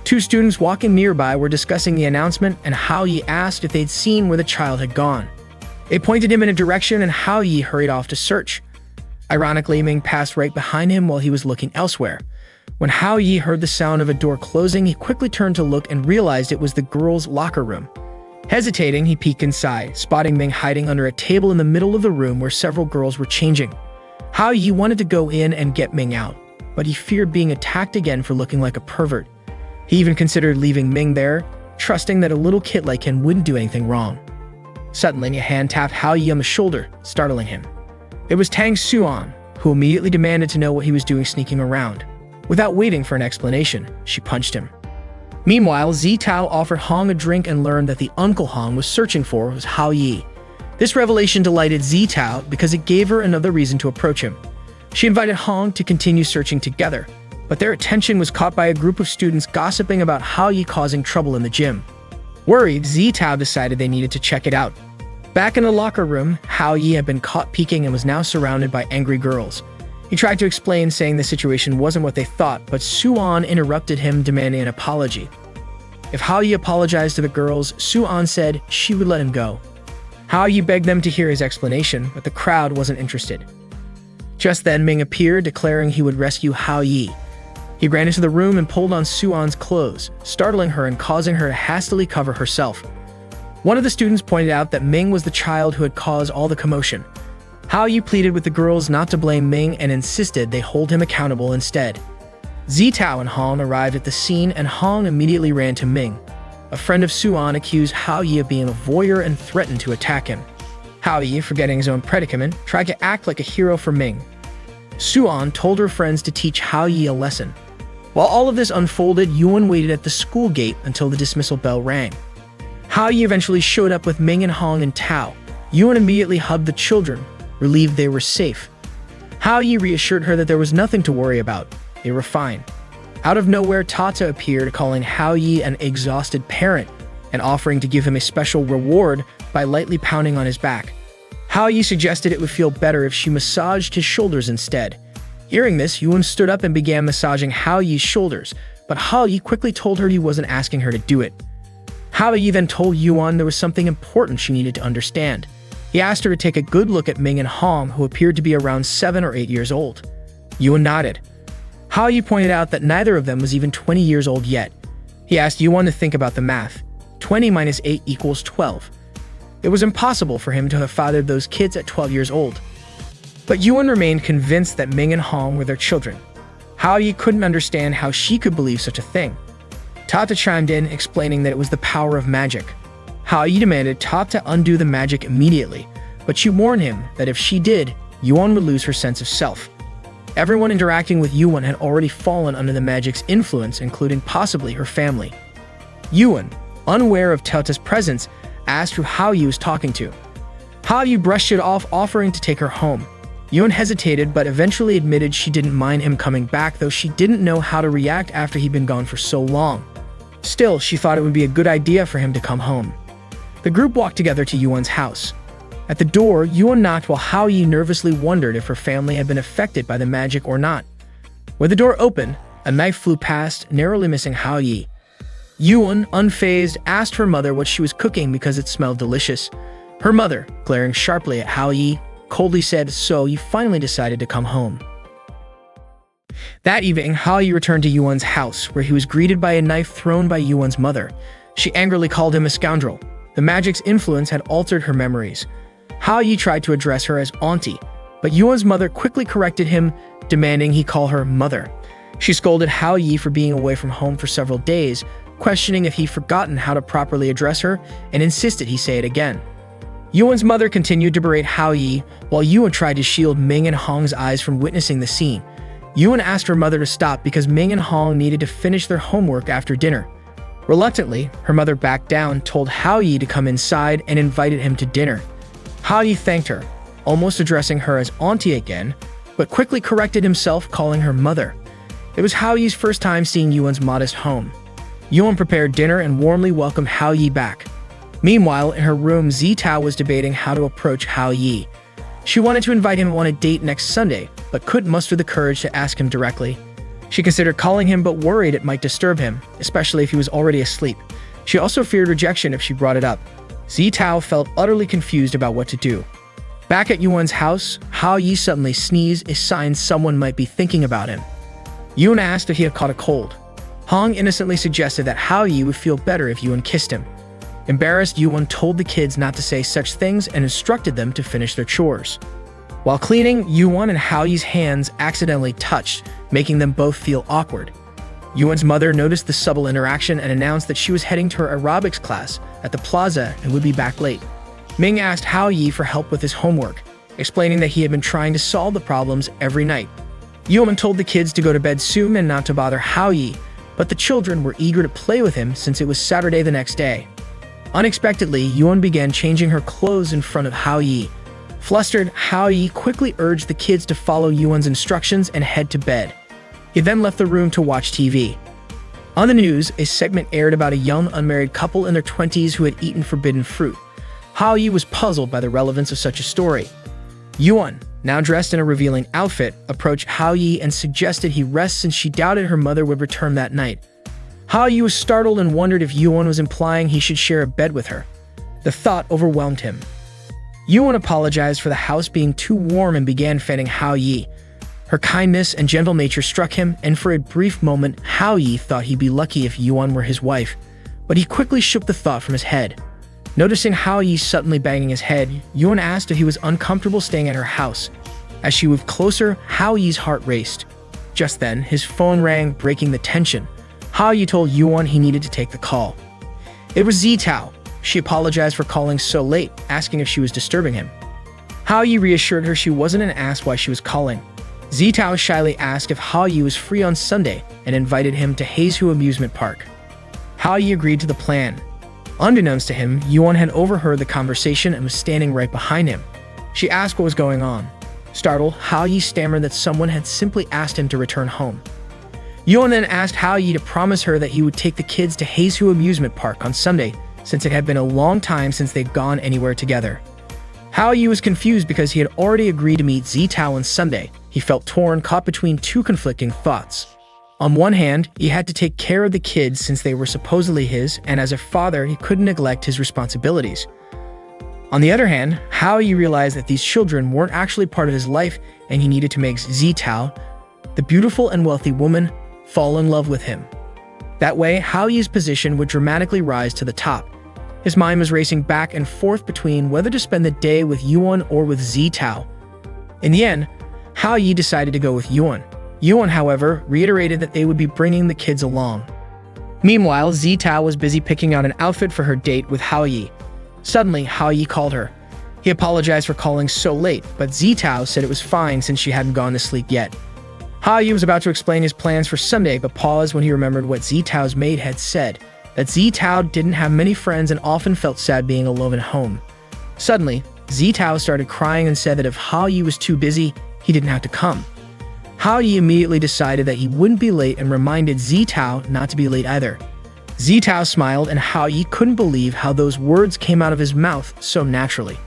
Two students walking nearby were discussing the announcement, and Hao Yi asked if they'd seen where the child had gone. They pointed him in a direction, and Hao Yi hurried off to search. Ironically, Ming passed right behind him while he was looking elsewhere. When Hao Yi heard the sound of a door closing, he quickly turned to look and realized it was the girls' locker room. Hesitating, he peeked inside, spotting Ming hiding under a table in the middle of the room where several girls were changing. Hao Yi wanted to go in and get Ming out, but he feared being attacked again for looking like a pervert. He even considered leaving Ming there, trusting that a little kid like him wouldn't do anything wrong. Suddenly, a hand tapped Hao Yi on the shoulder, startling him. It was Tang Xuan, who immediately demanded to know what he was doing sneaking around. Without waiting for an explanation, she punched him. Meanwhile, Zitao offered Hong a drink and learned that the uncle Hong was searching for was Hao Yi. This revelation delighted Zitao because it gave her another reason to approach him. She invited Hong to continue searching together, but their attention was caught by a group of students gossiping about Hao Yi causing trouble in the gym. Worried, Zitao decided they needed to check it out. Back in the locker room, Hao Yi had been caught peeking and was now surrounded by angry girls. He tried to explain, saying the situation wasn't what they thought, but Suan interrupted him, demanding an apology. If Hao Yi apologized to the girls, Suan said she would let him go. Hao Yi begged them to hear his explanation, but the crowd wasn't interested. Just then, Ming appeared, declaring he would rescue Hao Yi. He ran into the room and pulled on Suan's clothes, startling her and causing her to hastily cover herself. One of the students pointed out that Ming was the child who had caused all the commotion. Hao Yi pleaded with the girls not to blame Ming and insisted they hold him accountable instead. Zitao and Hong arrived at the scene, and Hong immediately ran to Ming. A friend of Suan accused Hao Yi of being a voyeur and threatened to attack him. Hao Yi, forgetting his own predicament, tried to act like a hero for Ming. Suan told her friends to teach Hao Yi a lesson. While all of this unfolded, Yuan waited at the school gate until the dismissal bell rang. Hao Yi eventually showed up with Ming and Hong and Tao. Yuan immediately hugged the children, relieved they were safe. Hao Yi reassured her that there was nothing to worry about. They were fine. Out of nowhere, Tata appeared, calling Hao Yi an exhausted parent and offering to give him a special reward by lightly pounding on his back. Hao Yi suggested it would feel better if she massaged his shoulders instead. Hearing this, Yuan stood up and began massaging Hao Yi's shoulders, but Hao Yi quickly told her he wasn't asking her to do it. Hao Yi then told Yuan there was something important she needed to understand. He asked her to take a good look at Ming and Hong, who appeared to be around 7 or 8 years old. Yuan nodded. Hao Yi pointed out that neither of them was even 20 years old yet. He asked Yuan to think about the math. 20 minus 8 equals 12. It was impossible for him to have fathered those kids at 12 years old. But Yuan remained convinced that Ming and Hong were their children. Hao Yi couldn't understand how she could believe such a thing. Tata chimed in, explaining that it was the power of magic. Hao Yi demanded Tata undo the magic immediately, but she warned him that if she did, Yuan would lose her sense of self. Everyone interacting with Yuan had already fallen under the magic's influence, including possibly her family. Yuan, unaware of Tata's presence, asked who Hao Yi was talking to. Hao Yi brushed it off, offering to take her home. Yuan hesitated, but eventually admitted she didn't mind him coming back, though she didn't know how to react after he'd been gone for so long. Still, she thought it would be a good idea for him to come home. The group walked together to Yuan's house. At the door, Yuan knocked while Hao Yi nervously wondered if her family had been affected by the magic or not. When the door opened, a knife flew past, narrowly missing Hao Yi. Yuan, unfazed, asked her mother what she was cooking because it smelled delicious. Her mother, glaring sharply at Hao Yi, coldly said, "So you finally decided to come home." That evening, Hao Yi returned to Yuan's house, where he was greeted by a knife thrown by Yuan's mother. She angrily called him a scoundrel. The magic's influence had altered her memories. Hao Yi tried to address her as auntie, but Yuan's mother quickly corrected him, demanding he call her mother. She scolded Hao Yi for being away from home for several days, questioning if he'd forgotten how to properly address her, and insisted he say it again. Yuan's mother continued to berate Hao Yi, while Yuan tried to shield Ming and Hong's eyes from witnessing the scene. Yuan asked her mother to stop because Ming and Hong needed to finish their homework after dinner. Reluctantly, her mother backed down, told Hao Yi to come inside, and invited him to dinner. Hao Yi thanked her, almost addressing her as auntie again, but quickly corrected himself, calling her mother. It was Hao Yi's first time seeing Yuan's modest home. Yuan prepared dinner and warmly welcomed Hao Yi back. Meanwhile, in her room, Zitao was debating how to approach Hao Yi. She wanted to invite him on a date next Sunday, but couldn't muster the courage to ask him directly. She considered calling him, but worried it might disturb him, especially if he was already asleep. She also feared rejection if she brought it up. Zitao felt utterly confused about what to do. Back at Yuan's house, Hao Yi suddenly sneezed, a sign someone might be thinking about him. Yuan asked if he had caught a cold. Hong innocently suggested that Hao Yi would feel better if Yuan kissed him. Embarrassed, Yuan told the kids not to say such things and instructed them to finish their chores. While cleaning, Yuan and Hao Yi's hands accidentally touched, making them both feel awkward. Yuan's mother noticed the subtle interaction and announced that she was heading to her aerobics class at the plaza and would be back late. Ming asked Hao Yi for help with his homework, explaining that he had been trying to solve the problems every night. Yuan told the kids to go to bed soon and not to bother Hao Yi, but the children were eager to play with him since it was Saturday the next day. Unexpectedly, Yuan began changing her clothes in front of Hao Yi. Flustered, Hao Yi quickly urged the kids to follow Yuan's instructions and head to bed. He then left the room to watch TV. On the news, a segment aired about a young unmarried couple in their 20s who had eaten forbidden fruit. Hao Yi was puzzled by the relevance of such a story. Yuan, now dressed in a revealing outfit, approached Hao Yi and suggested he rest since she doubted her mother would return that night. Hao Yi was startled and wondered if Yuan was implying he should share a bed with her. The thought overwhelmed him. Yuan apologized for the house being too warm and began fanning Hao Yi. Her kindness and gentle nature struck him, and for a brief moment, Hao Yi thought he'd be lucky if Yuan were his wife, but he quickly shook the thought from his head. Noticing Hao Yi suddenly banging his head, Yuan asked if he was uncomfortable staying at her house. As she moved closer, Hao Yi's heart raced. Just then, his phone rang, breaking the tension. Hao Yi told Yuan he needed to take the call. It was Zitao. She apologized for calling so late, asking if she was disturbing him. Hao Yi reassured her she wasn't and asked why she was calling. Zitao shyly asked if Hao Yi was free on Sunday and invited him to Heizu Amusement Park. Hao Yi agreed to the plan. Unbeknownst to him, Yuan had overheard the conversation and was standing right behind him. She asked what was going on. Startled, Hao Yi stammered that someone had simply asked him to return home. Yuan then asked Hao Yi to promise her that he would take the kids to Heizu Amusement Park on Sunday, since it had been a long time since they'd gone anywhere together. Hao Yi was confused because he had already agreed to meet Zitao on Sunday. He felt torn, caught between two conflicting thoughts. On one hand, he had to take care of the kids since they were supposedly his, and as a father, he couldn't neglect his responsibilities. On the other hand, Hao Yi realized that these children weren't actually part of his life, and he needed to make Zitao, the beautiful and wealthy woman, fall in love with him. That way, Hao Yi's position would dramatically rise to the top. His mind was racing back and forth between whether to spend the day with Yuan or with Zitao. In the end, Hao Yi decided to go with Yuan. Yuan, however, reiterated that they would be bringing the kids along. Meanwhile, Zitao was busy picking out an outfit for her date with Hao Yi. Suddenly, Hao Yi called her. He apologized for calling so late, but Zitao said it was fine since she hadn't gone to sleep yet. Hao Yi was about to explain his plans for Sunday, but paused when he remembered what Zitao's maid had said, that Zitao didn't have many friends and often felt sad being alone at home. Suddenly, Zitao started crying and said that if Hao Yi was too busy, he didn't have to come. Hao Yi immediately decided that he wouldn't be late and reminded Zitao not to be late either. Zitao smiled, and Hao Yi couldn't believe how those words came out of his mouth so naturally.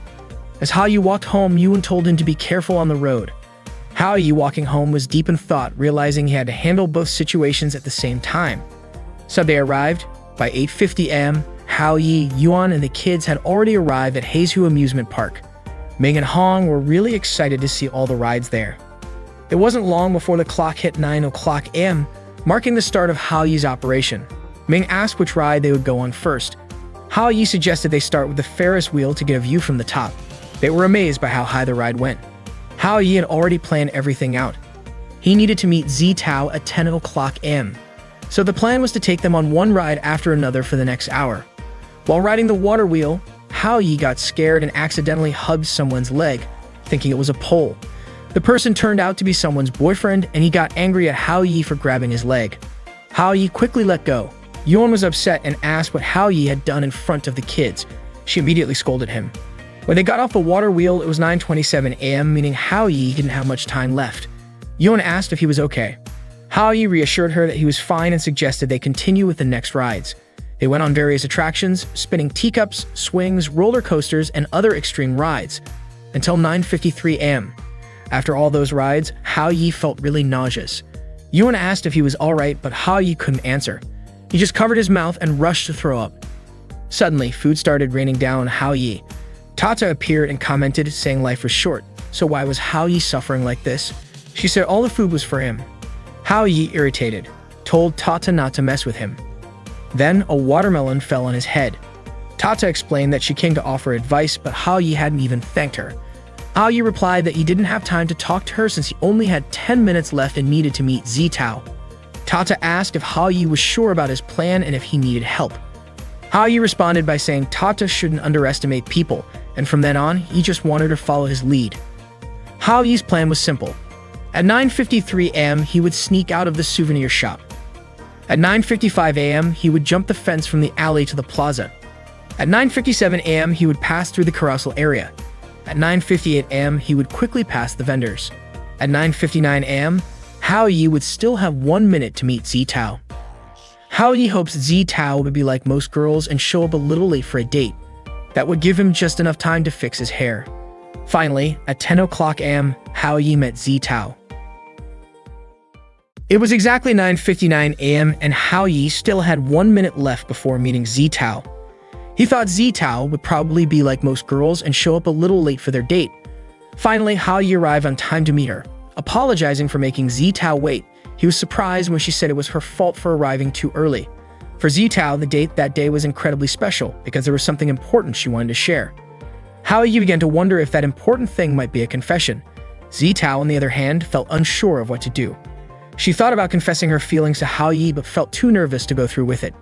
As Hao Yi walked home, Yuan told him to be careful on the road. Hao Yi, walking home, was deep in thought, realizing he had to handle both situations at the same time. Sunday arrived. By 8:50 a.m., Hao Yi, Yuan, and the kids had already arrived at Haeju Amusement Park. Ming and Hong were really excited to see all the rides there. It wasn't long before the clock hit 9 o'clock a.m., marking the start of Hao Yi's operation. Ming asked which ride they would go on first. Hao Yi suggested they start with the Ferris wheel to get a view from the top. They were amazed by how high the ride went. Hao Yi had already planned everything out. He needed to meet Zitao at 10 o'clock a.m. So the plan was to take them on one ride after another for the next hour. While riding the water wheel, Hao Yi got scared and accidentally hugged someone's leg, thinking it was a pole. The person turned out to be someone's boyfriend, and he got angry at Hao Yi for grabbing his leg. Hao Yi quickly let go. Yuan was upset and asked what Hao Yi had done in front of the kids. She immediately scolded him. When they got off the water wheel, it was 9:27 a.m., meaning Hao Yi didn't have much time left. Yuan asked if he was okay. Hao Yi reassured her that he was fine and suggested they continue with the next rides. They went on various attractions, spinning teacups, swings, roller coasters, and other extreme rides, until 9:53 a.m. After all those rides, Hao Yi felt really nauseous. Yuan asked if he was alright, but Hao Yi couldn't answer. He just covered his mouth and rushed to throw up. Suddenly, food started raining down on Hao Yi. Tata appeared and commented, saying life was short, so why was Hao Yi suffering like this? She said all the food was for him. Hao Yi, irritated, told Tata not to mess with him. Then, a watermelon fell on his head. Tata explained that she came to offer advice, but Hao Yi hadn't even thanked her. Hao Yi replied that he didn't have time to talk to her since he only had 10 minutes left and needed to meet Zitao. Tata asked if Hao Yi was sure about his plan and if he needed help. Hao Yi responded by saying Tata shouldn't underestimate people, and from then on, he just wanted to follow his lead. Hao Yi's plan was simple. At 9:53 a.m., he would sneak out of the souvenir shop. At 9:55 a.m., he would jump the fence from the alley to the plaza. At 9:57 a.m., he would pass through the carousel area. At 9:58 a.m., he would quickly pass the vendors. At 9:59 a.m., Hao Yi would still have 1 minute to meet Zitao. Hao Yi hopes Zitao would be like most girls and show up a little late for a date. That would give him just enough time to fix his hair. Finally, at 10 o'clock a.m., Hao Yi met Zitao. It was exactly 9:59 a.m. and Hao Yi still had 1 minute left before meeting Zitao. He thought Zitao would probably be like most girls and show up a little late for their date. Finally, Hao Yi arrived on time to meet her. Apologizing for making Zitao wait, he was surprised when she said it was her fault for arriving too early. For Zitao, the date that day was incredibly special because there was something important she wanted to share. Hao Yi began to wonder if that important thing might be a confession. Zitao, on the other hand, felt unsure of what to do. She thought about confessing her feelings to Hao Yi but felt too nervous to go through with it.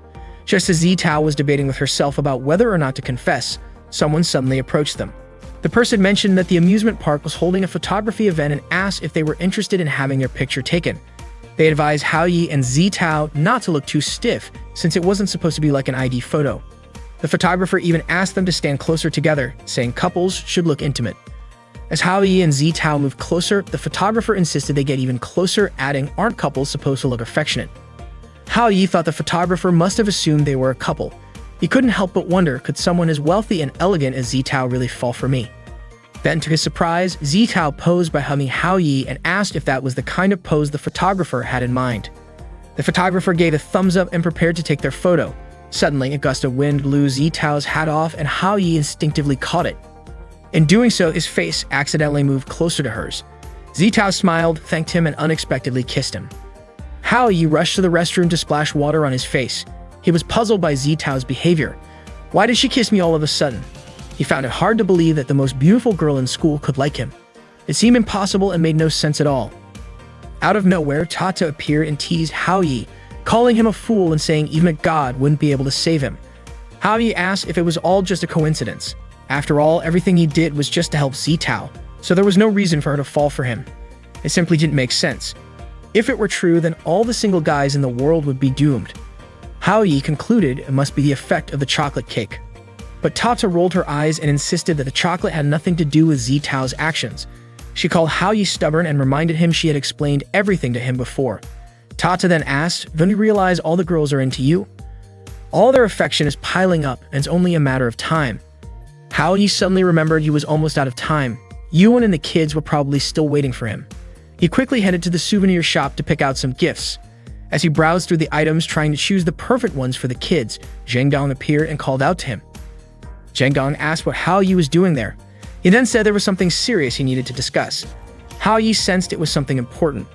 Just as Zitao was debating with herself about whether or not to confess, someone suddenly approached them. The person mentioned that the amusement park was holding a photography event and asked if they were interested in having their picture taken. They advised Hao Yi and Zitao not to look too stiff, since it wasn't supposed to be like an ID photo. The photographer even asked them to stand closer together, saying couples should look intimate. As Hao Yi and Zitao moved closer, the photographer insisted they get even closer, adding, "Aren't couples supposed to look affectionate?" Hao Yi thought the photographer must have assumed they were a couple. He couldn't help but wonder, could someone as wealthy and elegant as Zitao really fall for me? Then, to his surprise, Zitao posed by hugging Hao Yi and asked if that was the kind of pose the photographer had in mind. The photographer gave a thumbs up and prepared to take their photo. Suddenly, a gust of wind blew Zitao's hat off and Hao Yi instinctively caught it. In doing so, his face accidentally moved closer to hers. Zitao smiled, thanked him, and unexpectedly kissed him. Hao Yi rushed to the restroom to splash water on his face. He was puzzled by Zitao's behavior. Why did she kiss me all of a sudden? He found it hard to believe that the most beautiful girl in school could like him. It seemed impossible and made no sense at all. Out of nowhere, Tata appeared and teased Hao Yi, calling him a fool and saying even a god wouldn't be able to save him. Hao Yi asked if it was all just a coincidence. After all, everything he did was just to help Zitao, so there was no reason for her to fall for him. It simply didn't make sense. If it were true, then all the single guys in the world would be doomed. Hao Yi concluded it must be the effect of the chocolate cake. But Tata rolled her eyes and insisted that the chocolate had nothing to do with Zitao's actions. She called Hao Yi stubborn and reminded him she had explained everything to him before. Tata then asked, "Don't you realize all the girls are into you? All their affection is piling up and it's only a matter of time." Hao Yi suddenly remembered he was almost out of time. Yuan and the kids were probably still waiting for him. He quickly headed to the souvenir shop to pick out some gifts. As he browsed through the items trying to choose the perfect ones for the kids, Zhang Dong appeared and called out to him. Zhang Dong asked what Hao Yi was doing there. He then said there was something serious he needed to discuss. Hao Yi sensed it was something important.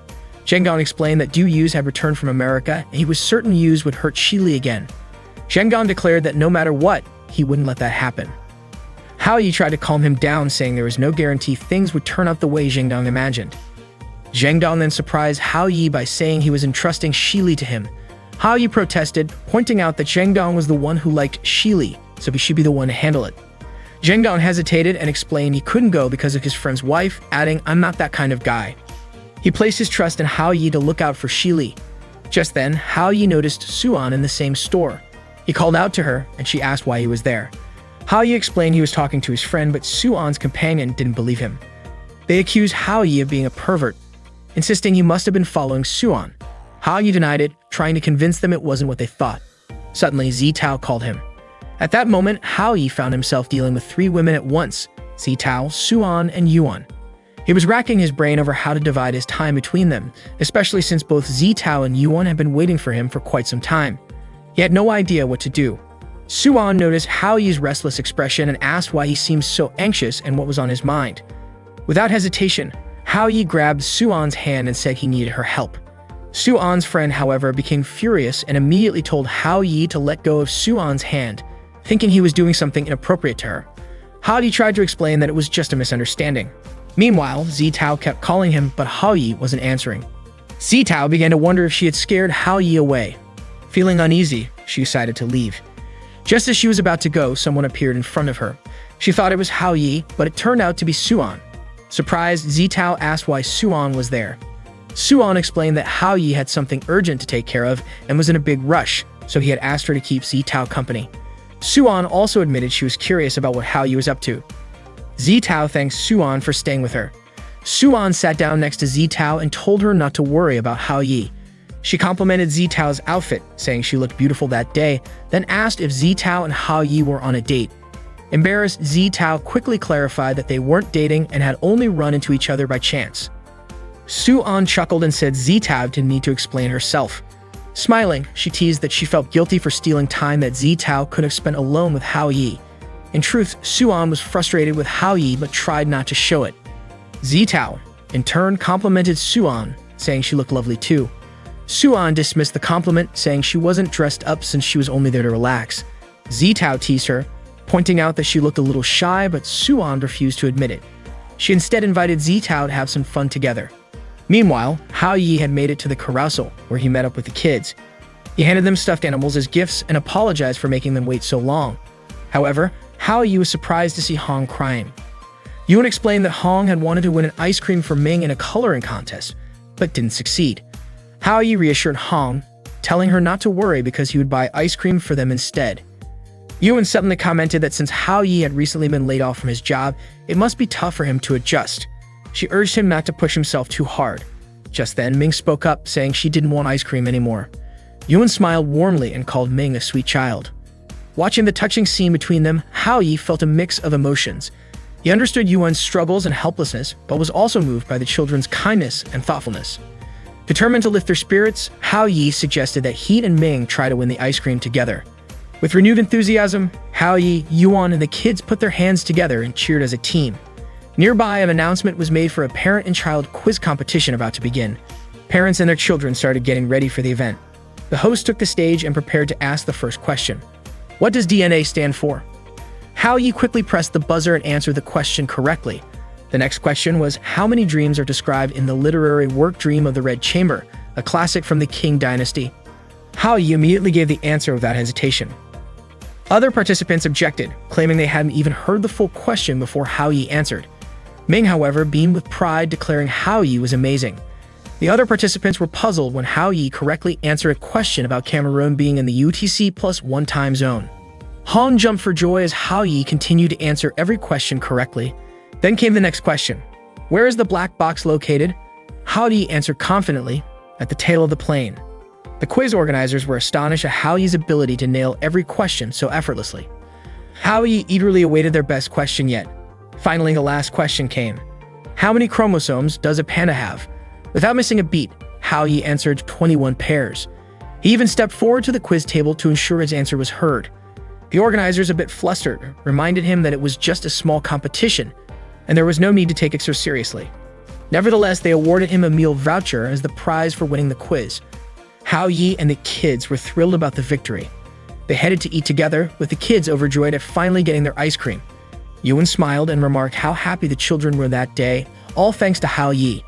Zhang Dong explained that Du Yus had returned from America and he was certain Yus would hurt Shili again. Zhang Dong declared that no matter what, he wouldn't let that happen. Hao Yi tried to calm him down, saying there was no guarantee things would turn out the way Zhang Dong imagined. Zhang Dong then surprised Hao Yi by saying he was entrusting Shili to him. Hao Yi protested, pointing out that Zhang Dong was the one who liked Shili, so he should be the one to handle it. Zhang Dong hesitated and explained he couldn't go because of his friend's wife, adding, "I'm not that kind of guy." He placed his trust in Hao Yi to look out for Shili. Just then, Hao Yi noticed Suan in the same store. He called out to her, and she asked why he was there. Hao Yi explained he was talking to his friend, but Suan's companion didn't believe him. They accused Hao Yi of being a pervert, insisting he must have been following Suan. Hao Yi denied it, trying to convince them it wasn't what they thought. Suddenly, Zitao called him. At that moment, Hao Yi found himself dealing with 3 women at once: Zitao, Suan, and Yuan. He was racking his brain over how to divide his time between them, especially since both Zitao and Yuan had been waiting for him for quite some time. He had no idea what to do. Suan noticed Hao Yi's restless expression and asked why he seemed so anxious and what was on his mind. Without hesitation, Hao Yi grabbed Suan's hand and said he needed her help. Suan's friend, however, became furious and immediately told Hao Yi to let go of Suan's hand, thinking he was doing something inappropriate to her. Hao Yi tried to explain that it was just a misunderstanding. Meanwhile, Zitao kept calling him, but Hao Yi wasn't answering. Zitao began to wonder if she had scared Hao Yi away. Feeling uneasy, she decided to leave. Just as she was about to go, someone appeared in front of her. She thought it was Hao Yi, but it turned out to be Suan. Surprised, Zitao asked why Suan was there. Suan explained that Hao Yi had something urgent to take care of and was in a big rush, so he had asked her to keep Zitao company. Suan also admitted she was curious about what Hao Yi was up to. Zitao thanked Suan for staying with her. Suan sat down next to Zitao and told her not to worry about Hao Yi. She complimented Zitao's outfit, saying she looked beautiful that day, then asked if Zitao and Hao Yi were on a date. Embarrassed, Zitao quickly clarified that they weren't dating and had only run into each other by chance. Suan chuckled and said Zitao didn't need to explain herself. Smiling, she teased that she felt guilty for stealing time that Zitao could have spent alone with Hao Yi. In truth, Suan was frustrated with Hao Yi but tried not to show it. Zitao, in turn, complimented Suan, saying she looked lovely too. Suan dismissed the compliment, saying she wasn't dressed up since she was only there to relax. Zitao teased her, pointing out that she looked a little shy, but Suan refused to admit it. She instead invited Zitao to have some fun together. Meanwhile, Hao Yi had made it to the carousel, where he met up with the kids. He handed them stuffed animals as gifts and apologized for making them wait so long. However, Hao Yi was surprised to see Hong crying. Yuan explained that Hong had wanted to win an ice cream for Ming in a coloring contest, but didn't succeed. Hao Yi reassured Hong, telling her not to worry because he would buy ice cream for them instead. Yuan suddenly commented that since Hao Yi had recently been laid off from his job, it must be tough for him to adjust. She urged him not to push himself too hard. Just then, Ming spoke up, saying she didn't want ice cream anymore. Yuan smiled warmly and called Ming a sweet child. Watching the touching scene between them, Hao Yi felt a mix of emotions. He understood Yuan's struggles and helplessness, but was also moved by the children's kindness and thoughtfulness. Determined to lift their spirits, Hao Yi suggested that he and Ming try to win the ice cream together. With renewed enthusiasm, Hao Yi, Yuan, and the kids put their hands together and cheered as a team. Nearby, an announcement was made for a parent and child quiz competition about to begin. Parents and their children started getting ready for the event. The host took the stage and prepared to ask the first question. What does DNA stand for? Hao Yi quickly pressed the buzzer and answered the question correctly. The next question was, how many dreams are described in the literary work Dream of the Red Chamber, a classic from the Qing dynasty? Hao Yi immediately gave the answer without hesitation. Other participants objected, claiming they hadn't even heard the full question before Hao Yi answered. Ming, however, beamed with pride, declaring Hao Yi was amazing. The other participants were puzzled when Hao Yi correctly answered a question about Cameroon being in the UTC+1 time zone. Han jumped for joy as Hao Yi continued to answer every question correctly. Then came the next question. Where is the black box located? Hao Yi answered confidently, at the tail of the plane. The quiz organizers were astonished at Hao Yi's ability to nail every question so effortlessly. Hao Yi eagerly awaited their best question yet. Finally, the last question came. How many chromosomes does a panda have? Without missing a beat, Hao Yi answered 21 pairs. He even stepped forward to the quiz table to ensure his answer was heard. The organizers, a bit flustered, reminded him that it was just a small competition, and there was no need to take it so seriously. Nevertheless, they awarded him a meal voucher as the prize for winning the quiz. Hao Yi and the kids were thrilled about the victory. They headed to eat together, with the kids overjoyed at finally getting their ice cream. Yuan smiled and remarked how happy the children were that day, all thanks to Hao Yi.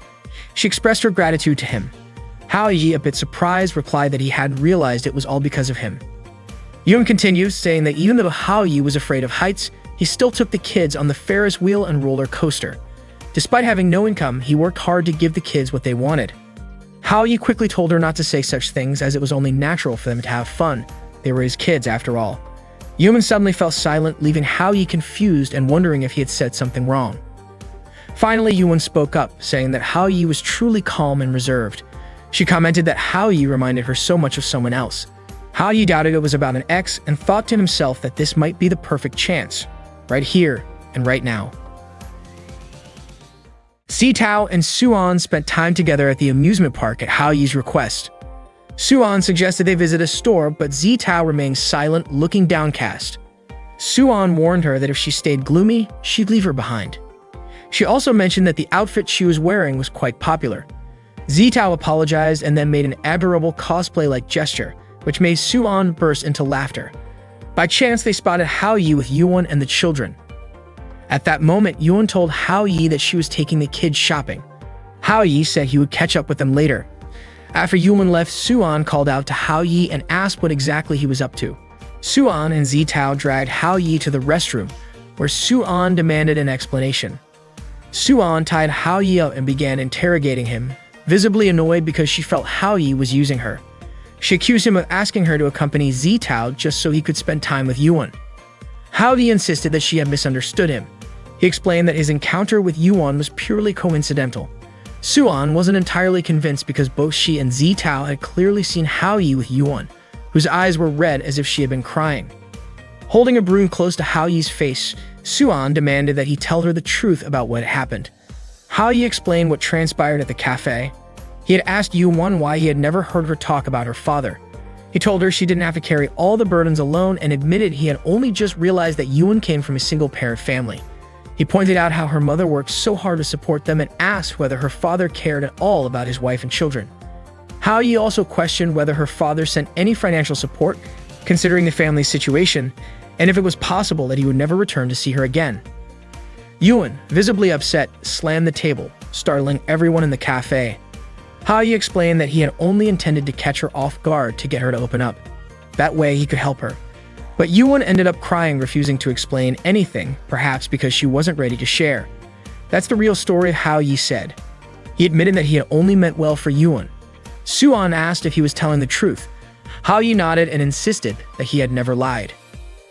She expressed her gratitude to him. Hao Yi, a bit surprised, replied that he hadn't realized it was all because of him. Yuan continues, saying that even though Hao Yi was afraid of heights, he still took the kids on the Ferris wheel and roller coaster. Despite having no income, he worked hard to give the kids what they wanted. Hao Yi quickly told her not to say such things, as it was only natural for them to have fun. They were his kids after all. Yuan suddenly fell silent, leaving Hao Yi confused and wondering if he had said something wrong. Finally, Yuan spoke up, saying that Hao Yi was truly calm and reserved. She commented that Hao Yi reminded her so much of someone else. Hao Yi doubted it was about an ex and thought to himself that this might be the perfect chance, right here and right now. Zitao and Suan spent time together at the amusement park at Hao Yi's request. Suan suggested they visit a store, but Zitao remained silent, looking downcast. Suan warned her that if she stayed gloomy, she'd leave her behind. She also mentioned that the outfit she was wearing was quite popular. Zitao apologized and then made an adorable cosplay-like gesture, which made Suan burst into laughter. By chance, they spotted Hao Yi with Yuan and the children. At that moment, Yuan told Hao Yi that she was taking the kids shopping. Hao Yi said he would catch up with them later. After Yuan left, Suan called out to Hao Yi and asked what exactly he was up to. Suan and Zitao dragged Hao Yi to the restroom, where Suan demanded an explanation. Suan tied Hao Yi up and began interrogating him, visibly annoyed because she felt Hao Yi was using her. She accused him of asking her to accompany Zitao just so he could spend time with Yuan. Hao Yi insisted that she had misunderstood him. He explained that his encounter with Yuan was purely coincidental. Suan wasn't entirely convinced because both she and Zitao had clearly seen Hao Yi with Yuan, whose eyes were red as if she had been crying. Holding a broom close to Hao Yi's face, Suan demanded that he tell her the truth about what had happened. Hao Yi explained what transpired at the cafe. He had asked Yuan why he had never heard her talk about her father. He told her she didn't have to carry all the burdens alone and admitted he had only just realized that Yuan came from a single-parent family. He pointed out how her mother worked so hard to support them and asked whether her father cared at all about his wife and children. Hao Yi also questioned whether her father sent any financial support, considering the family's situation, and if it was possible that he would never return to see her again. Yuan, visibly upset, slammed the table, startling everyone in the cafe. Hao Yi explained that he had only intended to catch her off guard to get her to open up. That way he could help her. But Yuan ended up crying, refusing to explain anything, perhaps because she wasn't ready to share. That's the real story, Hao Yi said. He admitted that he had only meant well for Yuan. Suan asked if he was telling the truth. Hao Yi nodded and insisted that he had never lied.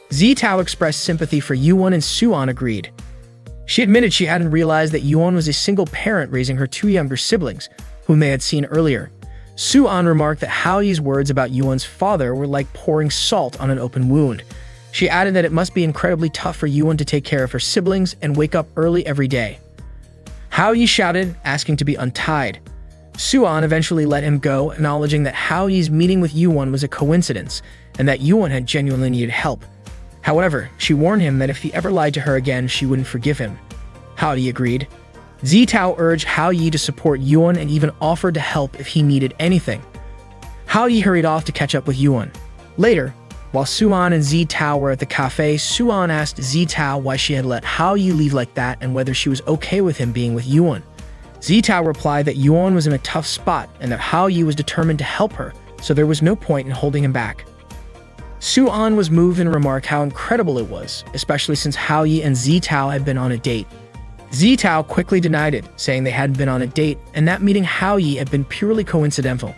Zitao expressed sympathy for Yuan and Suan agreed. She admitted she hadn't realized that Yuan was a single parent raising her two younger siblings, whom they had seen earlier. Suan remarked that Hao Yi's words about Yuan's father were like pouring salt on an open wound. She added that it must be incredibly tough for Yuan to take care of her siblings and wake up early every day. Hao Yi shouted, asking to be untied. Suan eventually let him go, acknowledging that Hao Yi's meeting with Yuan was a coincidence and that Yuan had genuinely needed help. However, she warned him that if he ever lied to her again, she wouldn't forgive him. Hao Yi agreed. Zitao urged Hao Yi to support Yuan and even offered to help if he needed anything. Hao Yi hurried off to catch up with Yuan. Later, while Suan and Zitao were at the cafe, Suan asked Zitao why she had let Hao Yi leave like that and whether she was okay with him being with Yuan. Zitao replied that Yuan was in a tough spot and that Hao Yi was determined to help her, so there was no point in holding him back. Suan was moved and remarked how incredible it was, especially since Hao Yi and Zitao had been on a date. Zitao quickly denied it, saying they hadn't been on a date and that meeting Hao Yi had been purely coincidental.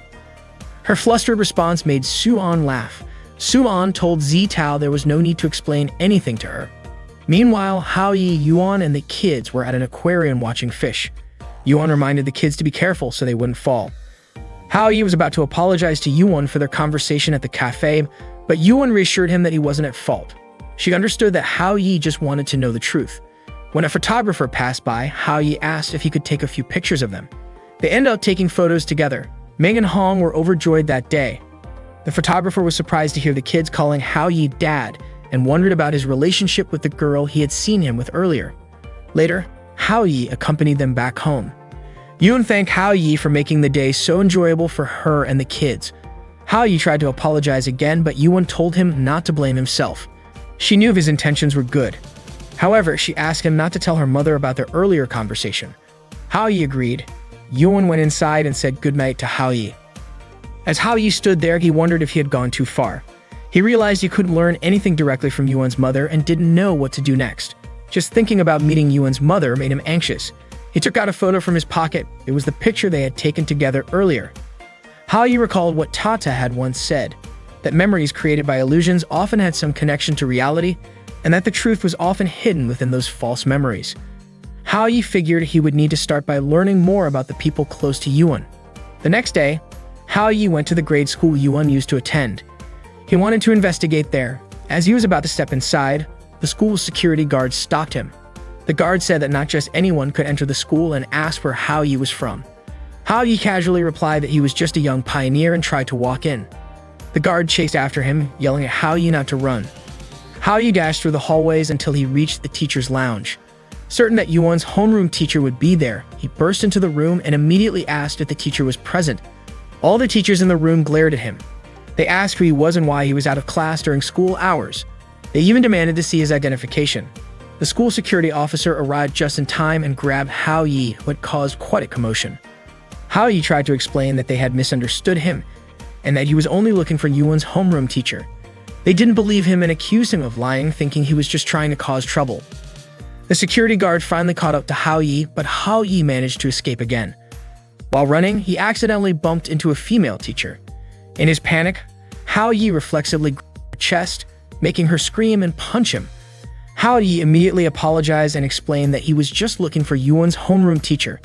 Her flustered response made Suan laugh. Suan told Zitao there was no need to explain anything to her. Meanwhile, Hao Yi, Yuan, and the kids were at an aquarium watching fish. Yuan reminded the kids to be careful so they wouldn't fall. Hao Yi was about to apologize to Yuan for their conversation at the cafe, but Yuan reassured him that he wasn't at fault. She understood that Hao Yi just wanted to know the truth. When a photographer passed by, Hao Yi asked if he could take a few pictures of them. They ended up taking photos together. Ming and Hong were overjoyed that day. The photographer was surprised to hear the kids calling Hao-yi dad and wondered about his relationship with the girl he had seen him with earlier. Later, Hao-yi accompanied them back home. Yoon thanked Hao-yi for making the day so enjoyable for her and the kids. Hao-yi tried to apologize again, but Yoon told him not to blame himself. She knew his intentions were good. However, she asked him not to tell her mother about their earlier conversation. Hao-yi agreed. Yoon went inside and said goodnight to Hao-yi. As Hao-yi stood there, he wondered if he had gone too far. He realized he couldn't learn anything directly from Yoon's mother and didn't know what to do next. Just thinking about meeting Yoon's mother made him anxious. He took out a photo from his pocket. It was the picture they had taken together earlier. Hao-yi recalled what Tata had once said, that memories created by illusions often had some connection to reality, and that the truth was often hidden within those false memories. Hao-yi figured he would need to start by learning more about the people close to Yoon. The next day, Hao-yi went to the grade school Yoon used to attend. He wanted to investigate there. As he was about to step inside, the school's security guard stopped him. The guard said that not just anyone could enter the school and asked where Hao-yi was from. Hao-yi casually replied that he was just a young pioneer and tried to walk in. The guard chased after him, yelling at Hao-yi not to run. Hao-yi dashed through the hallways until he reached the teacher's lounge. Certain that Yoon's homeroom teacher would be there, he burst into the room and immediately asked if the teacher was present. All the teachers in the room glared at him. They asked who he was and why he was out of class during school hours. They even demanded to see his identification. The school security officer arrived just in time and grabbed Hao-yi, who had caused quite a commotion. Hao-yi tried to explain that they had misunderstood him and that he was only looking for Yoon's homeroom teacher. They didn't believe him and accused him of lying, thinking he was just trying to cause trouble. The security guard finally caught up to Hao-yi, but Hao-yi managed to escape again. While running, he accidentally bumped into a female teacher. In his panic, Hao-yi reflexively grabbed her chest, making her scream and punch him. Hao-yi immediately apologized and explained that he was just looking for Yoon's homeroom teacher.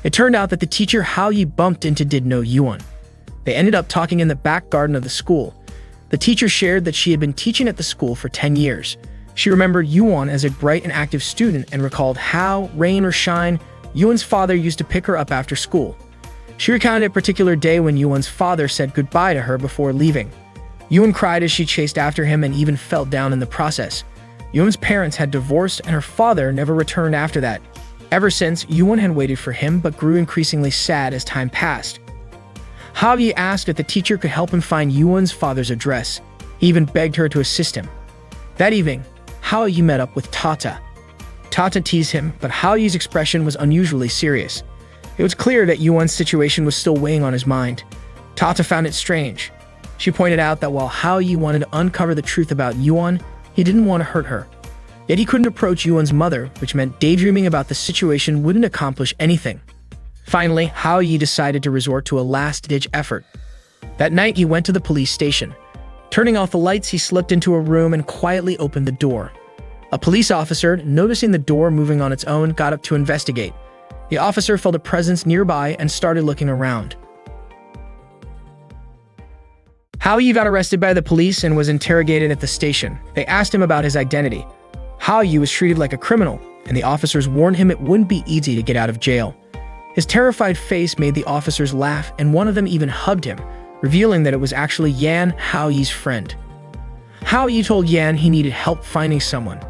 It turned out that the teacher Hao-yi bumped into did know Yoon. They ended up talking in the back garden of the school. The teacher shared that she had been teaching at the school for 10 years. She remembered Yoon as a bright and active student and recalled how, rain or shine, Yoon's father used to pick her up after school. She recounted a particular day when Yoon's father said goodbye to her before leaving. Yoon cried as she chased after him and even fell down in the process. Yoon's parents had divorced and her father never returned after that. Ever since, Yoon had waited for him but grew increasingly sad as time passed. Hao-yi asked if the teacher could help him find Yoon's father's address. He even begged her to assist him. That evening, Hao-yi met up with Tata. Tata teased him, but Hao-yi's expression was unusually serious. It was clear that Yoon's situation was still weighing on his mind. Tata found it strange. She pointed out that while Hao-yi wanted to uncover the truth about Yoon, he didn't want to hurt her. Yet he couldn't approach Yoon's mother, which meant daydreaming about the situation wouldn't accomplish anything. Finally, Hao-yi decided to resort to a last-ditch effort. That night, he went to the police station. Turning off the lights, he slipped into a room and quietly opened the door. A police officer, noticing the door moving on its own, got up to investigate. The officer felt a presence nearby and started looking around. Hao-yi got arrested by the police and was interrogated at the station. They asked him about his identity. Hao-yi was treated like a criminal, and the officers warned him it wouldn't be easy to get out of jail. His terrified face made the officers laugh, and one of them even hugged him, revealing that it was actually Yan, Hao-yi's friend. Hao-yi told Yan he needed help finding someone.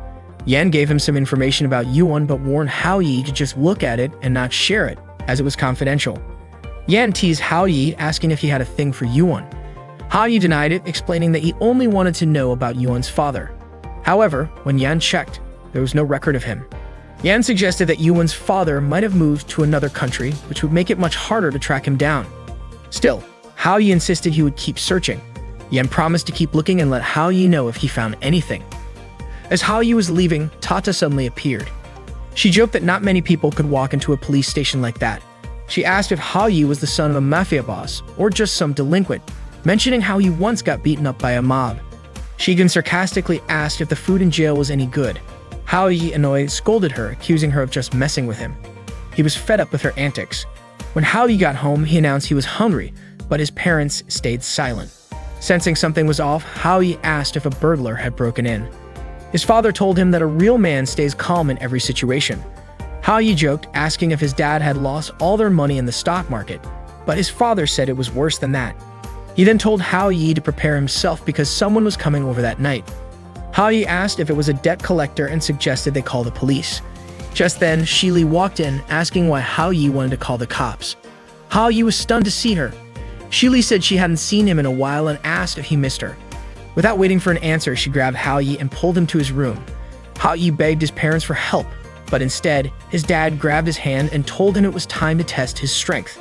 Yan gave him some information about Yoon but warned Hao-yi to just look at it and not share it, as it was confidential. Yan teased Hao-yi, asking if he had a thing for Yoon. Hao-yi denied it, explaining that he only wanted to know about Yoon's father. However, when Yan checked, there was no record of him. Yan suggested that Yoon's father might have moved to another country, which would make it much harder to track him down. Still, Hao-yi insisted he would keep searching. Yan promised to keep looking and let Hao-yi know if he found anything. As Hao-yi was leaving, Tata suddenly appeared. She joked that not many people could walk into a police station like that. She asked if Hao-yi was the son of a mafia boss or just some delinquent, mentioning how he once got beaten up by a mob. She even sarcastically asked if the food in jail was any good. Hao-yi, annoyed, scolded her, accusing her of just messing with him. He was fed up with her antics. When Hao-yi got home, he announced he was hungry, but his parents stayed silent. Sensing something was off, Hao-yi asked if a burglar had broken in. His father told him that a real man stays calm in every situation. Hao-yi joked, asking if his dad had lost all their money in the stock market. but his father said it was worse than that. He then told Hao Yi to prepare himself because someone was coming over that night. Hao Yi asked if it was a debt collector and suggested they call the police. Just then, Shili walked in, asking why Hao Yi wanted to call the cops. Hao Yi was stunned to see her. Shili said she hadn't seen him in a while and asked if he missed her. Without waiting for an answer, she grabbed Hao Yi and pulled him to his room. Hao Yi begged his parents for help, but instead, his dad grabbed his hand and told him it was time to test his strength.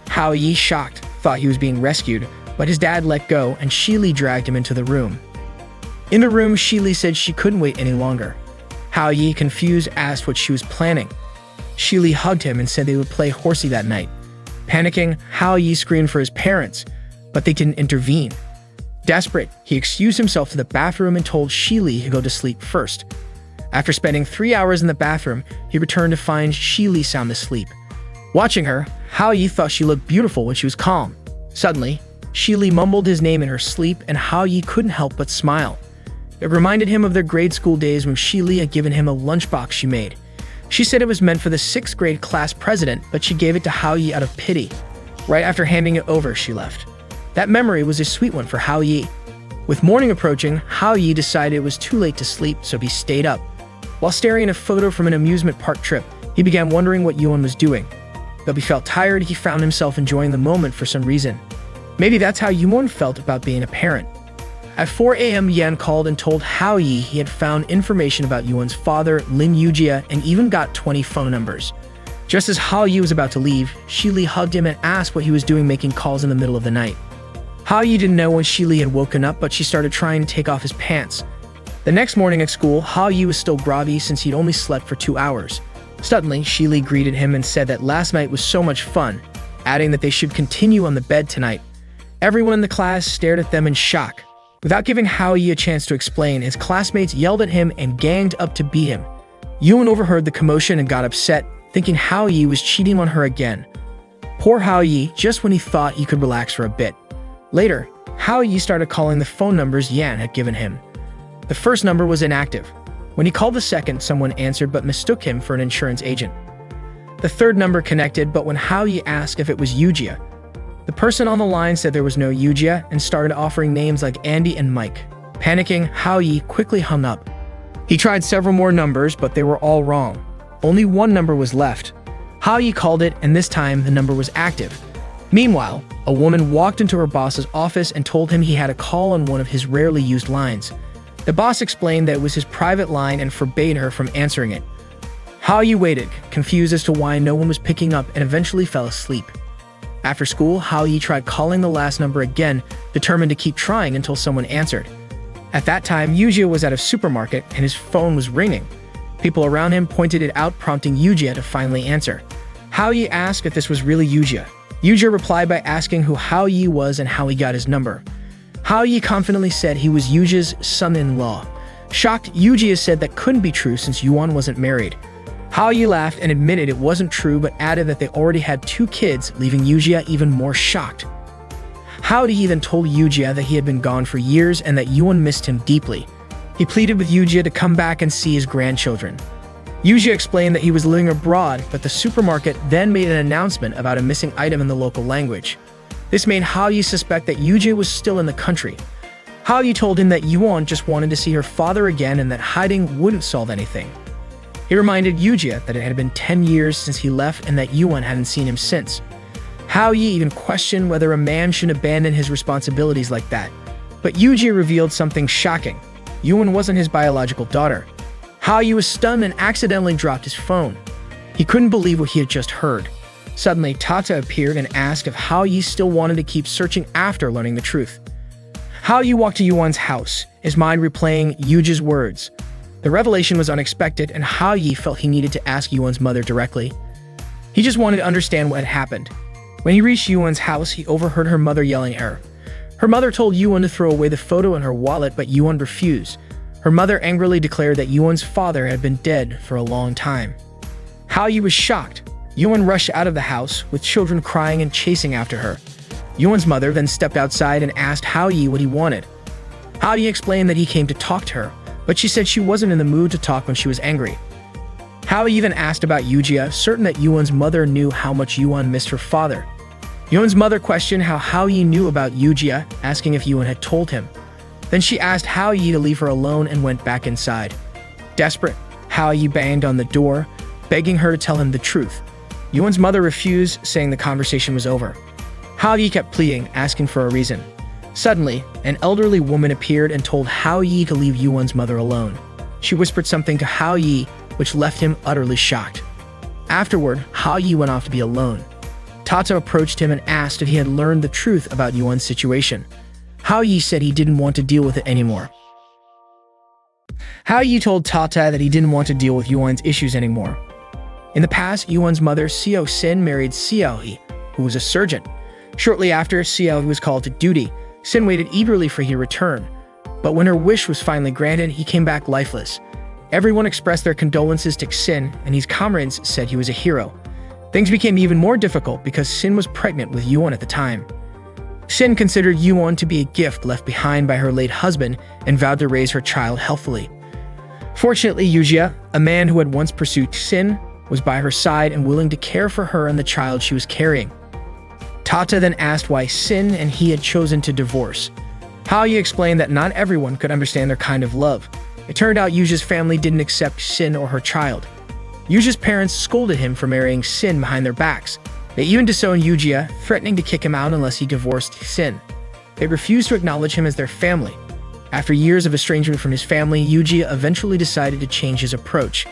Hao Yi, shocked, thought he was being rescued, but his dad let go and Shili dragged him into the room. In the room, Shili said she couldn't wait any longer. Hao Yi, confused, asked what she was planning. Shili hugged him and said they would play horsey that night. Panicking, Hao Yi screamed for his parents, but they didn't intervene. Desperate, he excused himself to the bathroom and told Shili to go to sleep first. After spending 3 hours in the bathroom, he returned to find Shili sound asleep. Watching her, Hao Yi thought she looked beautiful when she was calm. Suddenly, Shili mumbled his name in her sleep and Hao Yi couldn't help but smile. It reminded him of their grade school days when Shili had given him a lunchbox she made. She said it was meant for the 6th grade class president, but she gave it to Hao Yi out of pity. Right after handing it over, she left. That memory was a sweet one for Hao Yi. With morning approaching, Hao Yi decided it was too late to sleep, so he stayed up. While staring at a photo from an amusement park trip, he began wondering what Yuan was doing. Though he felt tired, he found himself enjoying the moment for some reason. Maybe that's how Yuan felt about being a parent. At 4 a.m., Yan called and told Hao Yi he had found information about Yuan's father, Lin Yujia, and even got 20 phone numbers. Just as Hao Yi was about to leave, Shili hugged him and asked what he was doing making calls in the middle of the night. Hao Yi didn't know when Shili had woken up, but she started trying to take off his pants. The next morning at school, Hao Yi was still groggy since he'd only slept for 2 hours. Suddenly, Shili greeted him and said that last night was so much fun, adding that they should continue on the bed tonight. Everyone in the class stared at them in shock. Without giving Hao Yi a chance to explain, his classmates yelled at him and ganged up to beat him. Yuan overheard the commotion and got upset, thinking Hao Yi was cheating on her again. Poor Hao Yi, just when he thought he could relax for a bit. Later, Hao Yi started calling the phone numbers Yan had given him. The first number was inactive. When he called the second, someone answered but mistook him for an insurance agent. The third number connected, but when Hao Yi asked if it was Yujia, the person on the line said there was no Yujia and started offering names like Andy and Mike. Panicking, Hao Yi quickly hung up. He tried several more numbers, but they were all wrong. Only one number was left. Hao Yi called it, and this time the number was active. Meanwhile, a woman walked into her boss's office and told him he had a call on one of his rarely used lines. The boss explained that it was his private line and forbade her from answering it. Hao Yi waited, confused as to why no one was picking up, and eventually fell asleep. After school, Hao Yi tried calling the last number again, determined to keep trying until someone answered. At that time, Yujia was at a supermarket and his phone was ringing. People around him pointed it out, prompting Yujia to finally answer. Hao Yi asked if this was really Yujia. Yujia replied by asking who Hao Yi was and how he got his number. Hao Yi confidently said he was Yujia's son-in-law. Shocked, Yujia said that couldn't be true since Yuan wasn't married. Hao Yi laughed and admitted it wasn't true, but added that they already had 2 kids, leaving Yujia even more shocked. Hao Yi then told Yujia that he had been gone for years and that Yuan missed him deeply. He pleaded with Yujia to come back and see his grandchildren. Yujia explained that he was living abroad, but the supermarket then made an announcement about a missing item in the local language. This made Hao Yi suspect that Yujia was still in the country. Hao Yi told him that Yuan just wanted to see her father again and that hiding wouldn't solve anything. He reminded Yujia that it had been 10 years since he left and that Yuan hadn't seen him since. Hao Yi even questioned whether a man should abandon his responsibilities like that. But Yujia revealed something shocking. Yuan wasn't his biological daughter. Hao Yi was stunned and accidentally dropped his phone. He couldn't believe what he had just heard. Suddenly, Tata appeared and asked if Hao Yi still wanted to keep searching after learning the truth. Hao Yi walked to Yuan's house, his mind replaying Yujia's words. The revelation was unexpected, and Hao Yi felt he needed to ask Yuan's mother directly. He just wanted to understand what had happened. When he reached Yuan's house, he overheard her mother yelling at her. Her mother told Yuan to throw away the photo in her wallet, but Yuan refused. Her mother angrily declared that Yuan's father had been dead for a long time. Hao Yi was shocked. Yuan rushed out of the house, with children crying and chasing after her. Yuan's mother then stepped outside and asked Hao Yi what he wanted. Hao Yi explained that he came to talk to her, but she said she wasn't in the mood to talk when she was angry. Hao Yi then asked about Yujia, certain that Yuan's mother knew how much Yuan missed her father. Yuan's mother questioned how Hao Yi knew about Yujia, asking if Yuan had told him. Then she asked Hao Yi to leave her alone and went back inside. Desperate, Hao Yi banged on the door, begging her to tell him the truth. Yuan's mother refused, saying the conversation was over. Hao Yi kept pleading, asking for a reason. Suddenly, an elderly woman appeared and told Hao Yi to leave Yuan's mother alone. She whispered something to Hao Yi, which left him utterly shocked. Afterward, Hao Yi went off to be alone. Tata approached him and asked if he had learned the truth about Yuan's situation. Hao Yi said he didn't want to deal with it anymore. Hao Yi told Tata that he didn't want to deal with Yuan's issues anymore. In the past, Yuan's mother, Xiao married Qiaokeli, who was a surgeon. Shortly after Qiaokeli was called to duty, Xin waited eagerly for his return. But when her wish was finally granted, he came back lifeless. Everyone expressed their condolences to Xin, and his comrades said he was a hero. Things became even more difficult because Xin was pregnant with Yuan at the time. Xin considered Yuan to be a gift left behind by her late husband and vowed to raise her child healthily. Fortunately, Yujia, a man who had once pursued Xin, was by her side and willing to care for her and the child she was carrying. Tata then asked why Xin and he had chosen to divorce. Hao Yi explained that not everyone could understand their kind of love. It turned out Yujia's family didn't accept Xin or her child. Yujia's parents scolded him for marrying Xin behind their backs. They even disowned Yujia, threatening to kick him out unless he divorced Xin. They refused to acknowledge him as their family. After years of estrangement from his family, Yujia eventually decided to change his approach.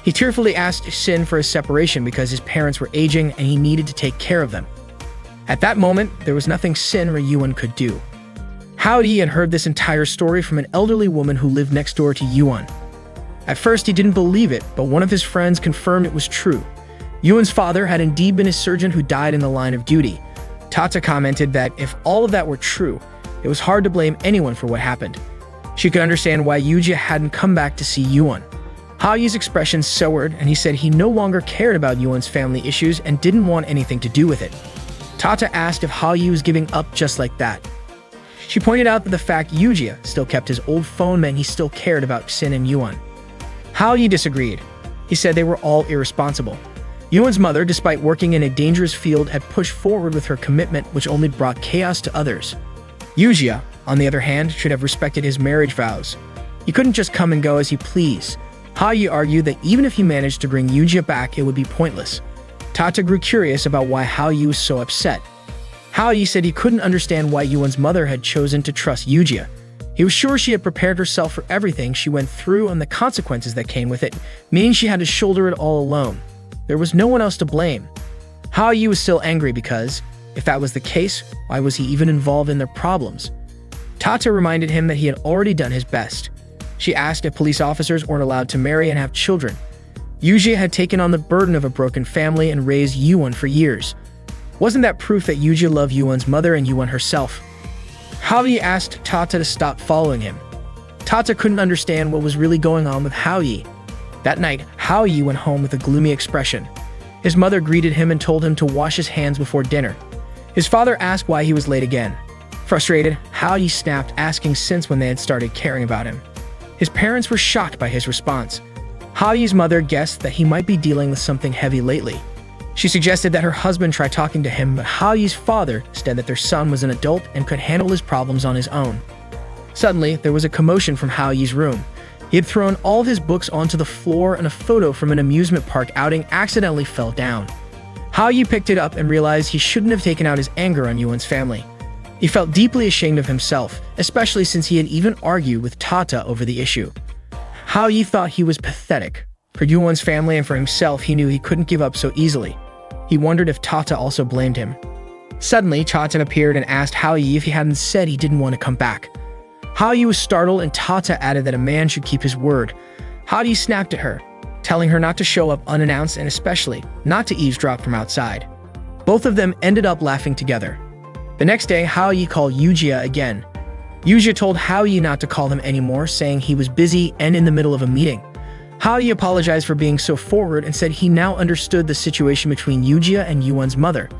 He tearfully asked Xin for a separation because his parents were aging and he needed to take care of them. At that moment, there was nothing Xin or Yuan could do. Hao Yi had heard this entire story from an elderly woman who lived next door to Yuan. At first, he didn't believe it, but one of his friends confirmed it was true. Yuan's father had indeed been a surgeon who died in the line of duty. Tata commented that if all of that were true, it was hard to blame anyone for what happened. She could understand why Yujia hadn't come back to see Yuan. Hao Yi's expression soured, and he said he no longer cared about Yuan's family issues and didn't want anything to do with it. Tata asked if Hao Yi was giving up just like that. She pointed out that the fact Yujia still kept his old phone meant he still cared about Xin and Yuan. Hao Yi disagreed. He said they were all irresponsible. Yuan's mother, despite working in a dangerous field, had pushed forward with her commitment, which only brought chaos to others. Yujia, on the other hand, should have respected his marriage vows. He couldn't just come and go as he pleased. Hao Yi argued that even if he managed to bring Yujia back, it would be pointless. Tata grew curious about why Hao Yi was so upset. Hao Yi said he couldn't understand why Yuan's mother had chosen to trust Yujia. He was sure she had prepared herself for everything she went through and the consequences that came with it, meaning she had to shoulder it all alone. There was no one else to blame. Hao Yi was still angry because, if that was the case, why was he even involved in their problems? Tata reminded him that he had already done his best. She asked if police officers weren't allowed to marry and have children. Yujia had taken on the burden of a broken family and raised Yuan for years. Wasn't that proof that Yujia loved Yuan's mother and Yuan herself? Hao Yi asked Tata to stop following him. Tata couldn't understand what was really going on with Hao Yi. That night, Hao Yi went home with a gloomy expression. His mother greeted him and told him to wash his hands before dinner. His father asked why he was late again. Frustrated, Hao Yi snapped, asking since when they had started caring about him. His parents were shocked by his response. Hao Yi's mother guessed that he might be dealing with something heavy lately. She suggested that her husband try talking to him, but Hao Yi's father said that their son was an adult and could handle his problems on his own. Suddenly, there was a commotion from Hao Yi's room. He had thrown all of his books onto the floor and a photo from an amusement park outing accidentally fell down. Hao Yi picked it up and realized he shouldn't have taken out his anger on Yuan's family. He felt deeply ashamed of himself, especially since he had even argued with Tata over the issue. Hao Yi thought he was pathetic. For Yuan's family and for himself, he knew he couldn't give up so easily. He wondered if Tata also blamed him. Suddenly, Tata appeared and asked Hao Yi if he hadn't said he didn't want to come back. Hao Yi was startled, and Tata added that a man should keep his word. Hao Yi snapped at her, telling her not to show up unannounced and especially not to eavesdrop from outside. Both of them ended up laughing together. The next day, Hao Yi called Yujia again. Yujia told Hao Yi not to call him anymore, saying he was busy and in the middle of a meeting. Hao Yi apologized for being so forward and said he now understood the situation between Yujia and Yuan's mother.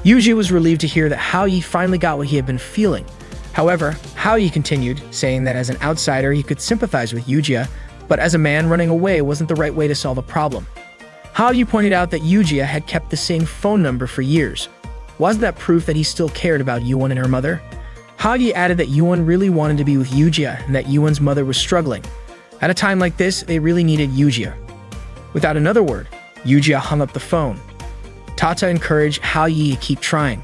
Yujia was relieved to hear that Hao Yi finally got what he had been feeling. However, Hao Yi continued, saying that as an outsider he could sympathize with Yujia, but as a man, running away wasn't the right way to solve a problem. Hao Yi pointed out that Yujia had kept the same phone number for years. Wasn't that proof that he still cared about Yuan and her mother? Hagi added that Yuan really wanted to be with Yujia and that Yuan's mother was struggling. At a time like this, they really needed Yujia. Without another word, Yujia hung up the phone. Tata encouraged Hao-yi to keep trying.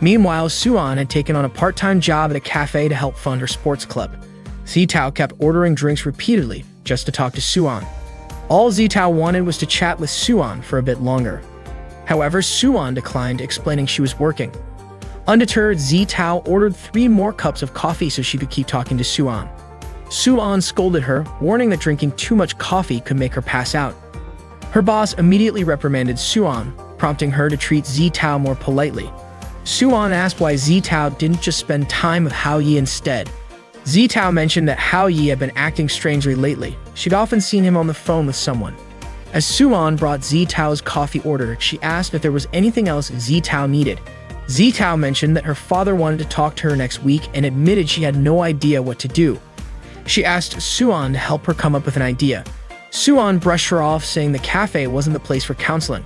Meanwhile, Suan had taken on a part-time job at a cafe to help fund her sports club. Zitao kept ordering drinks repeatedly just to talk to Suan. All Zitao wanted was to chat with Suan for a bit longer. However, Suan declined, explaining she was working. Undeterred, Zitao ordered 3 more cups of coffee so she could keep talking to Suan. Suan scolded her, warning that drinking too much coffee could make her pass out. Her boss immediately reprimanded Suan, prompting her to treat Zitao more politely. Suan asked why Zitao didn't just spend time with Hao-yi instead. Zitao mentioned that Hao-yi had been acting strangely lately. She'd often seen him on the phone with someone. As Suan brought Zitao's coffee order, she asked if there was anything else Zitao needed. Zitao mentioned that her father wanted to talk to her next week and admitted she had no idea what to do. She asked Suan to help her come up with an idea. Suan brushed her off, saying the cafe wasn't the place for counseling.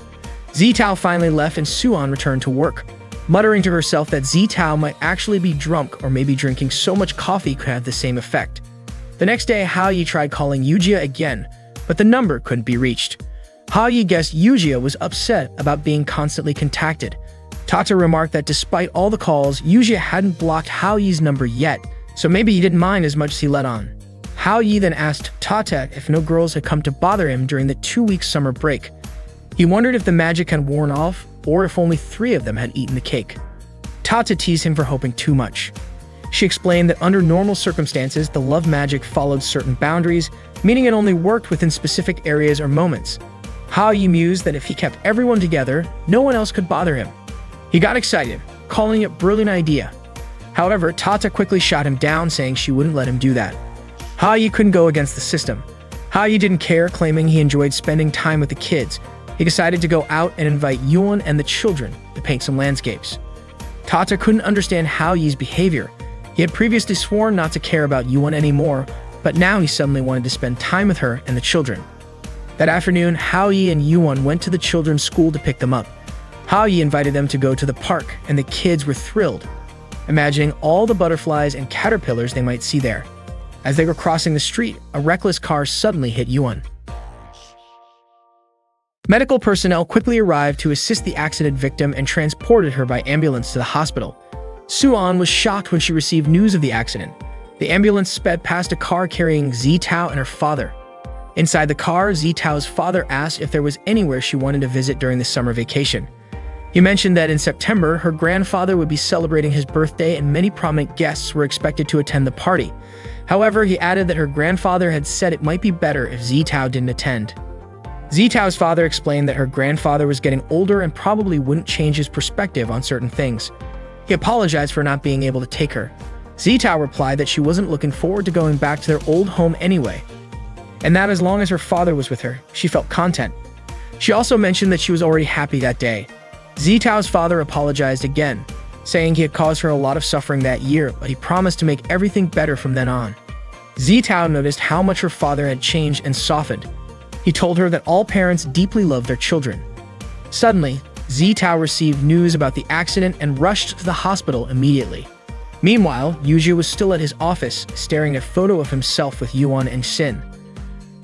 Zitao finally left and Suan returned to work, muttering to herself that Zitao might actually be drunk or maybe drinking so much coffee could have the same effect. The next day, Hao-yi tried calling Yujia again, but the number couldn't be reached. Hao-yi guessed Yujia was upset about being constantly contacted. Tata remarked that despite all the calls, Yujia hadn't blocked Hao-yi's number yet, so maybe he didn't mind as much as he let on. Hao-yi then asked Tata if no girls had come to bother him during the 2-week summer break. He wondered if the magic had worn off, or if only 3 of them had eaten the cake. Tata teased him for hoping too much. She explained that under normal circumstances, the love magic followed certain boundaries, meaning it only worked within specific areas or moments. Hao-yi mused that if he kept everyone together, no one else could bother him. He got excited, calling it a brilliant idea. However, Tata quickly shot him down, saying she wouldn't let him do that. Hao-yi couldn't go against the system. Hao-yi didn't care, claiming he enjoyed spending time with the kids. He decided to go out and invite Yuan and the children to paint some landscapes. Tata couldn't understand Hao-yi's behavior. He had previously sworn not to care about Yuan anymore, but now he suddenly wanted to spend time with her and the children. That afternoon, Hao-yi and Yuan went to the children's school to pick them up. Hao-yi invited them to go to the park, and the kids were thrilled, imagining all the butterflies and caterpillars they might see there. As they were crossing the street, a reckless car suddenly hit Yuan. Medical personnel quickly arrived to assist the accident victim and transported her by ambulance to the hospital. Suan was shocked when she received news of the accident. The ambulance sped past a car carrying Zitao and her father. Inside the car, Zitao's father asked if there was anywhere she wanted to visit during the summer vacation. He mentioned that in September, her grandfather would be celebrating his birthday and many prominent guests were expected to attend the party. However, he added that her grandfather had said it might be better if Zitao didn't attend. Zitao's father explained that her grandfather was getting older and probably wouldn't change his perspective on certain things. He apologized for not being able to take her. Zitao replied that she wasn't looking forward to going back to their old home anyway, and that as long as her father was with her, she felt content. She also mentioned that she was already happy that day. Zitao's father apologized again, saying he had caused her a lot of suffering that year, but he promised to make everything better from then on. Zitao noticed how much her father had changed and softened. He told her that all parents deeply love their children. Suddenly, Zitao received news about the accident and rushed to the hospital immediately. Meanwhile, Yujia was still at his office, staring at a photo of himself with Yuan and Xin.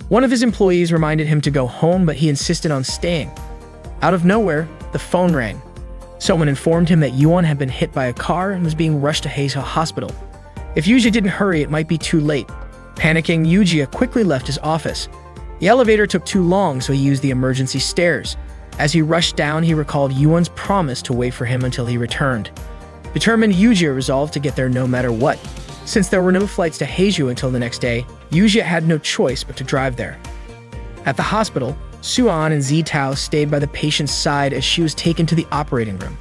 One of his employees reminded him to go home, but he insisted on staying. Out of nowhere, the phone rang. Someone informed him that Yuan had been hit by a car and was being rushed to Heizhou Hospital. If Yujia didn't hurry, it might be too late. Panicking, Yujia quickly left his office. The elevator took too long, so he used the emergency stairs. As he rushed down, he recalled Yuan's promise to wait for him until he returned. Determined, Yujia resolved to get there no matter what. Since there were no flights to Heizhou until the next day, Yujia had no choice but to drive there. At the hospital, Suan and Zitao stayed by the patient's side as she was taken to the operating room.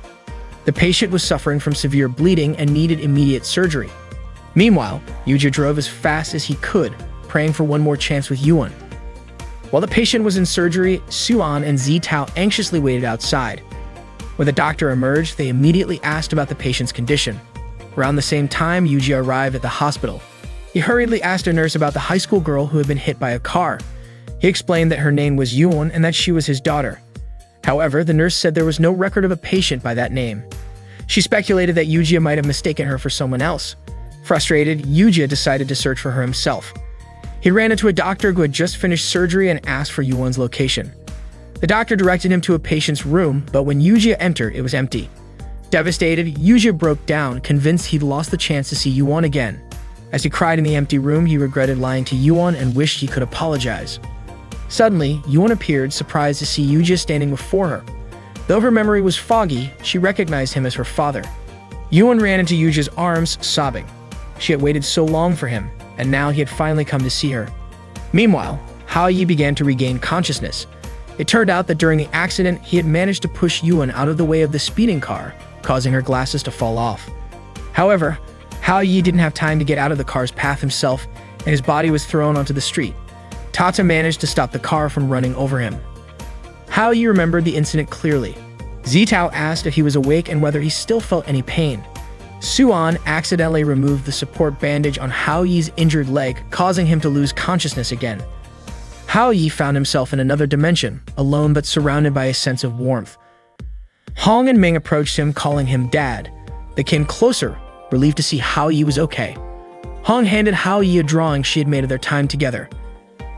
The patient was suffering from severe bleeding and needed immediate surgery. Meanwhile, Yujia drove as fast as he could, praying for one more chance with Yuan. While the patient was in surgery, Suan and Zitao anxiously waited outside. When the doctor emerged, they immediately asked about the patient's condition. Around the same time, Yujia arrived at the hospital. He hurriedly asked a nurse about the high school girl who had been hit by a car. He explained that her name was Yuan and that she was his daughter. However, the nurse said there was no record of a patient by that name. She speculated that Yujia might have mistaken her for someone else. Frustrated, Yujia decided to search for her himself. He ran into a doctor who had just finished surgery and asked for Yuwon's location. The doctor directed him to a patient's room, but when Yujia entered, it was empty. Devastated, Yujia broke down, convinced he'd lost the chance to see Yuwon again. As he cried in the empty room, he regretted lying to Yuwon and wished he could apologize. Suddenly, Yuwon appeared, surprised to see Yujia standing before her. Though her memory was foggy, she recognized him as her father. Yuwon ran into Yujia's arms, sobbing. She had waited so long for him, and now he had finally come to see her. Meanwhile, Haoyi began to regain consciousness. It turned out that during the accident, he had managed to push Yuwon out of the way of the speeding car, causing her glasses to fall off. However, Haoyi didn't have time to get out of the car's path himself, and his body was thrown onto the street. Tata managed to stop the car from running over him. Haoyi remembered the incident clearly. Zitao asked if he was awake and whether he still felt any pain. Suan accidentally removed the support bandage on Haoyi's injured leg, causing him to lose consciousness again. Haoyi found himself in another dimension, alone but surrounded by a sense of warmth. Hong and Ming approached him, calling him Dad. They came closer, relieved to see Haoyi was okay. Hong handed Haoyi a drawing she had made of their time together.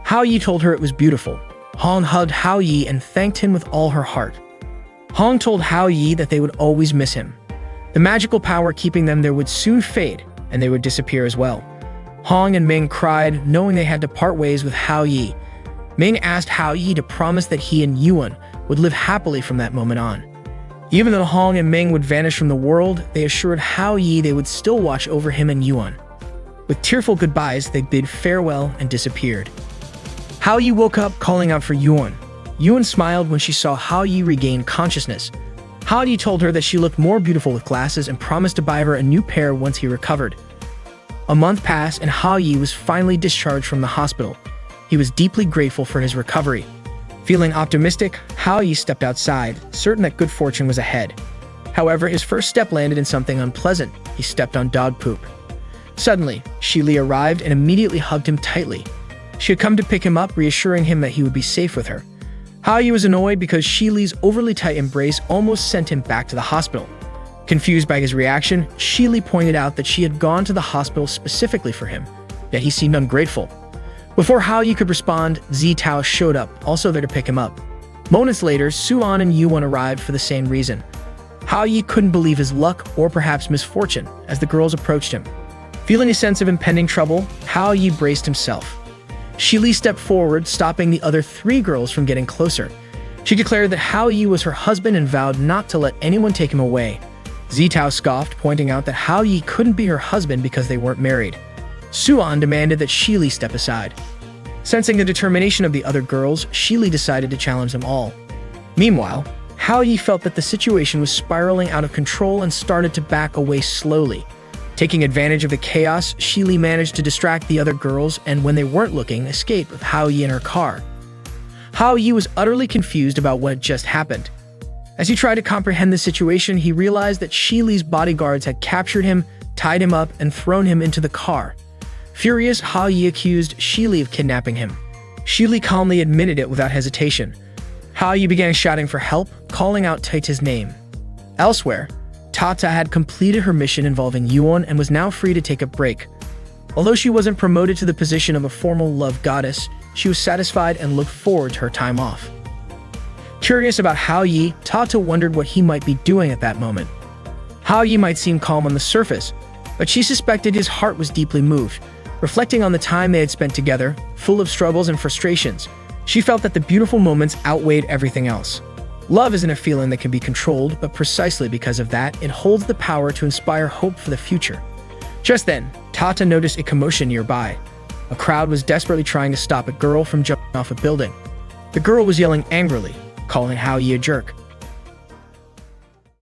Haoyi told her it was beautiful. Hong hugged Haoyi and thanked him with all her heart. Hong told Haoyi that they would always miss him. The magical power keeping them there would soon fade, and they would disappear as well. Hong and Ming cried, knowing they had to part ways with Haoyi. Ming asked Haoyi to promise that he and Yuan would live happily from that moment on. Even though Hong and Ming would vanish from the world, they assured Haoyi they would still watch over him and Yuan. With tearful goodbyes, they bid farewell and disappeared. Haoyi woke up, calling out for Yuan. Yuan smiled when she saw Haoyi regain consciousness. Haoyi told her that she looked more beautiful with glasses and promised to buy her a new pair once he recovered. A month passed and Haoyi was finally discharged from the hospital. He was deeply grateful for his recovery. Feeling optimistic, Haoyi stepped outside, certain that good fortune was ahead. However, his first step landed in something unpleasant. He stepped on dog poop. Suddenly, Shili arrived and immediately hugged him tightly. She had come to pick him up, reassuring him that he would be safe with her. Haoyi was annoyed because Shili's overly tight embrace almost sent him back to the hospital. Confused by his reaction, Shili pointed out that she had gone to the hospital specifically for him, yet he seemed ungrateful. Before Haoyi could respond, Zitao showed up, also there to pick him up. Moments later, Suan and Yuan arrived for the same reason. Haoyi couldn't believe his luck, or perhaps misfortune, as the girls approached him. Feeling a sense of impending trouble, Haoyi braced himself. Shili stepped forward, stopping the other three girls from getting closer. She declared that Haoyi was her husband and vowed not to let anyone take him away. Zitao scoffed, pointing out that Haoyi couldn't be her husband because they weren't married. Suan demanded that Shili step aside. Sensing the determination of the other girls, Shili decided to challenge them all. Meanwhile, Haoyi felt that the situation was spiraling out of control and started to back away slowly. Taking advantage of the chaos, Shili managed to distract the other girls and, when they weren't looking, escaped with Haoyi in her car. Haoyi was utterly confused about what had just happened. As he tried to comprehend the situation, he realized that Shili's bodyguards had captured him, tied him up, and thrown him into the car. Furious, Haoyi accused Shili of kidnapping him. Shili calmly admitted it without hesitation. Haoyi began shouting for help, calling out Tata's name. Elsewhere, Tata had completed her mission involving Yuan and was now free to take a break. Although she wasn't promoted to the position of a formal love goddess, she was satisfied and looked forward to her time off. Curious about Haoyi, Tata wondered what he might be doing at that moment. Haoyi might seem calm on the surface, but she suspected his heart was deeply moved. Reflecting on the time they had spent together, full of struggles and frustrations, she felt that the beautiful moments outweighed everything else. Love isn't a feeling that can be controlled, but precisely because of that, it holds the power to inspire hope for the future. Just then, Tata noticed a commotion nearby. A crowd was desperately trying to stop a girl from jumping off a building. The girl was yelling angrily, calling Haoyi a jerk.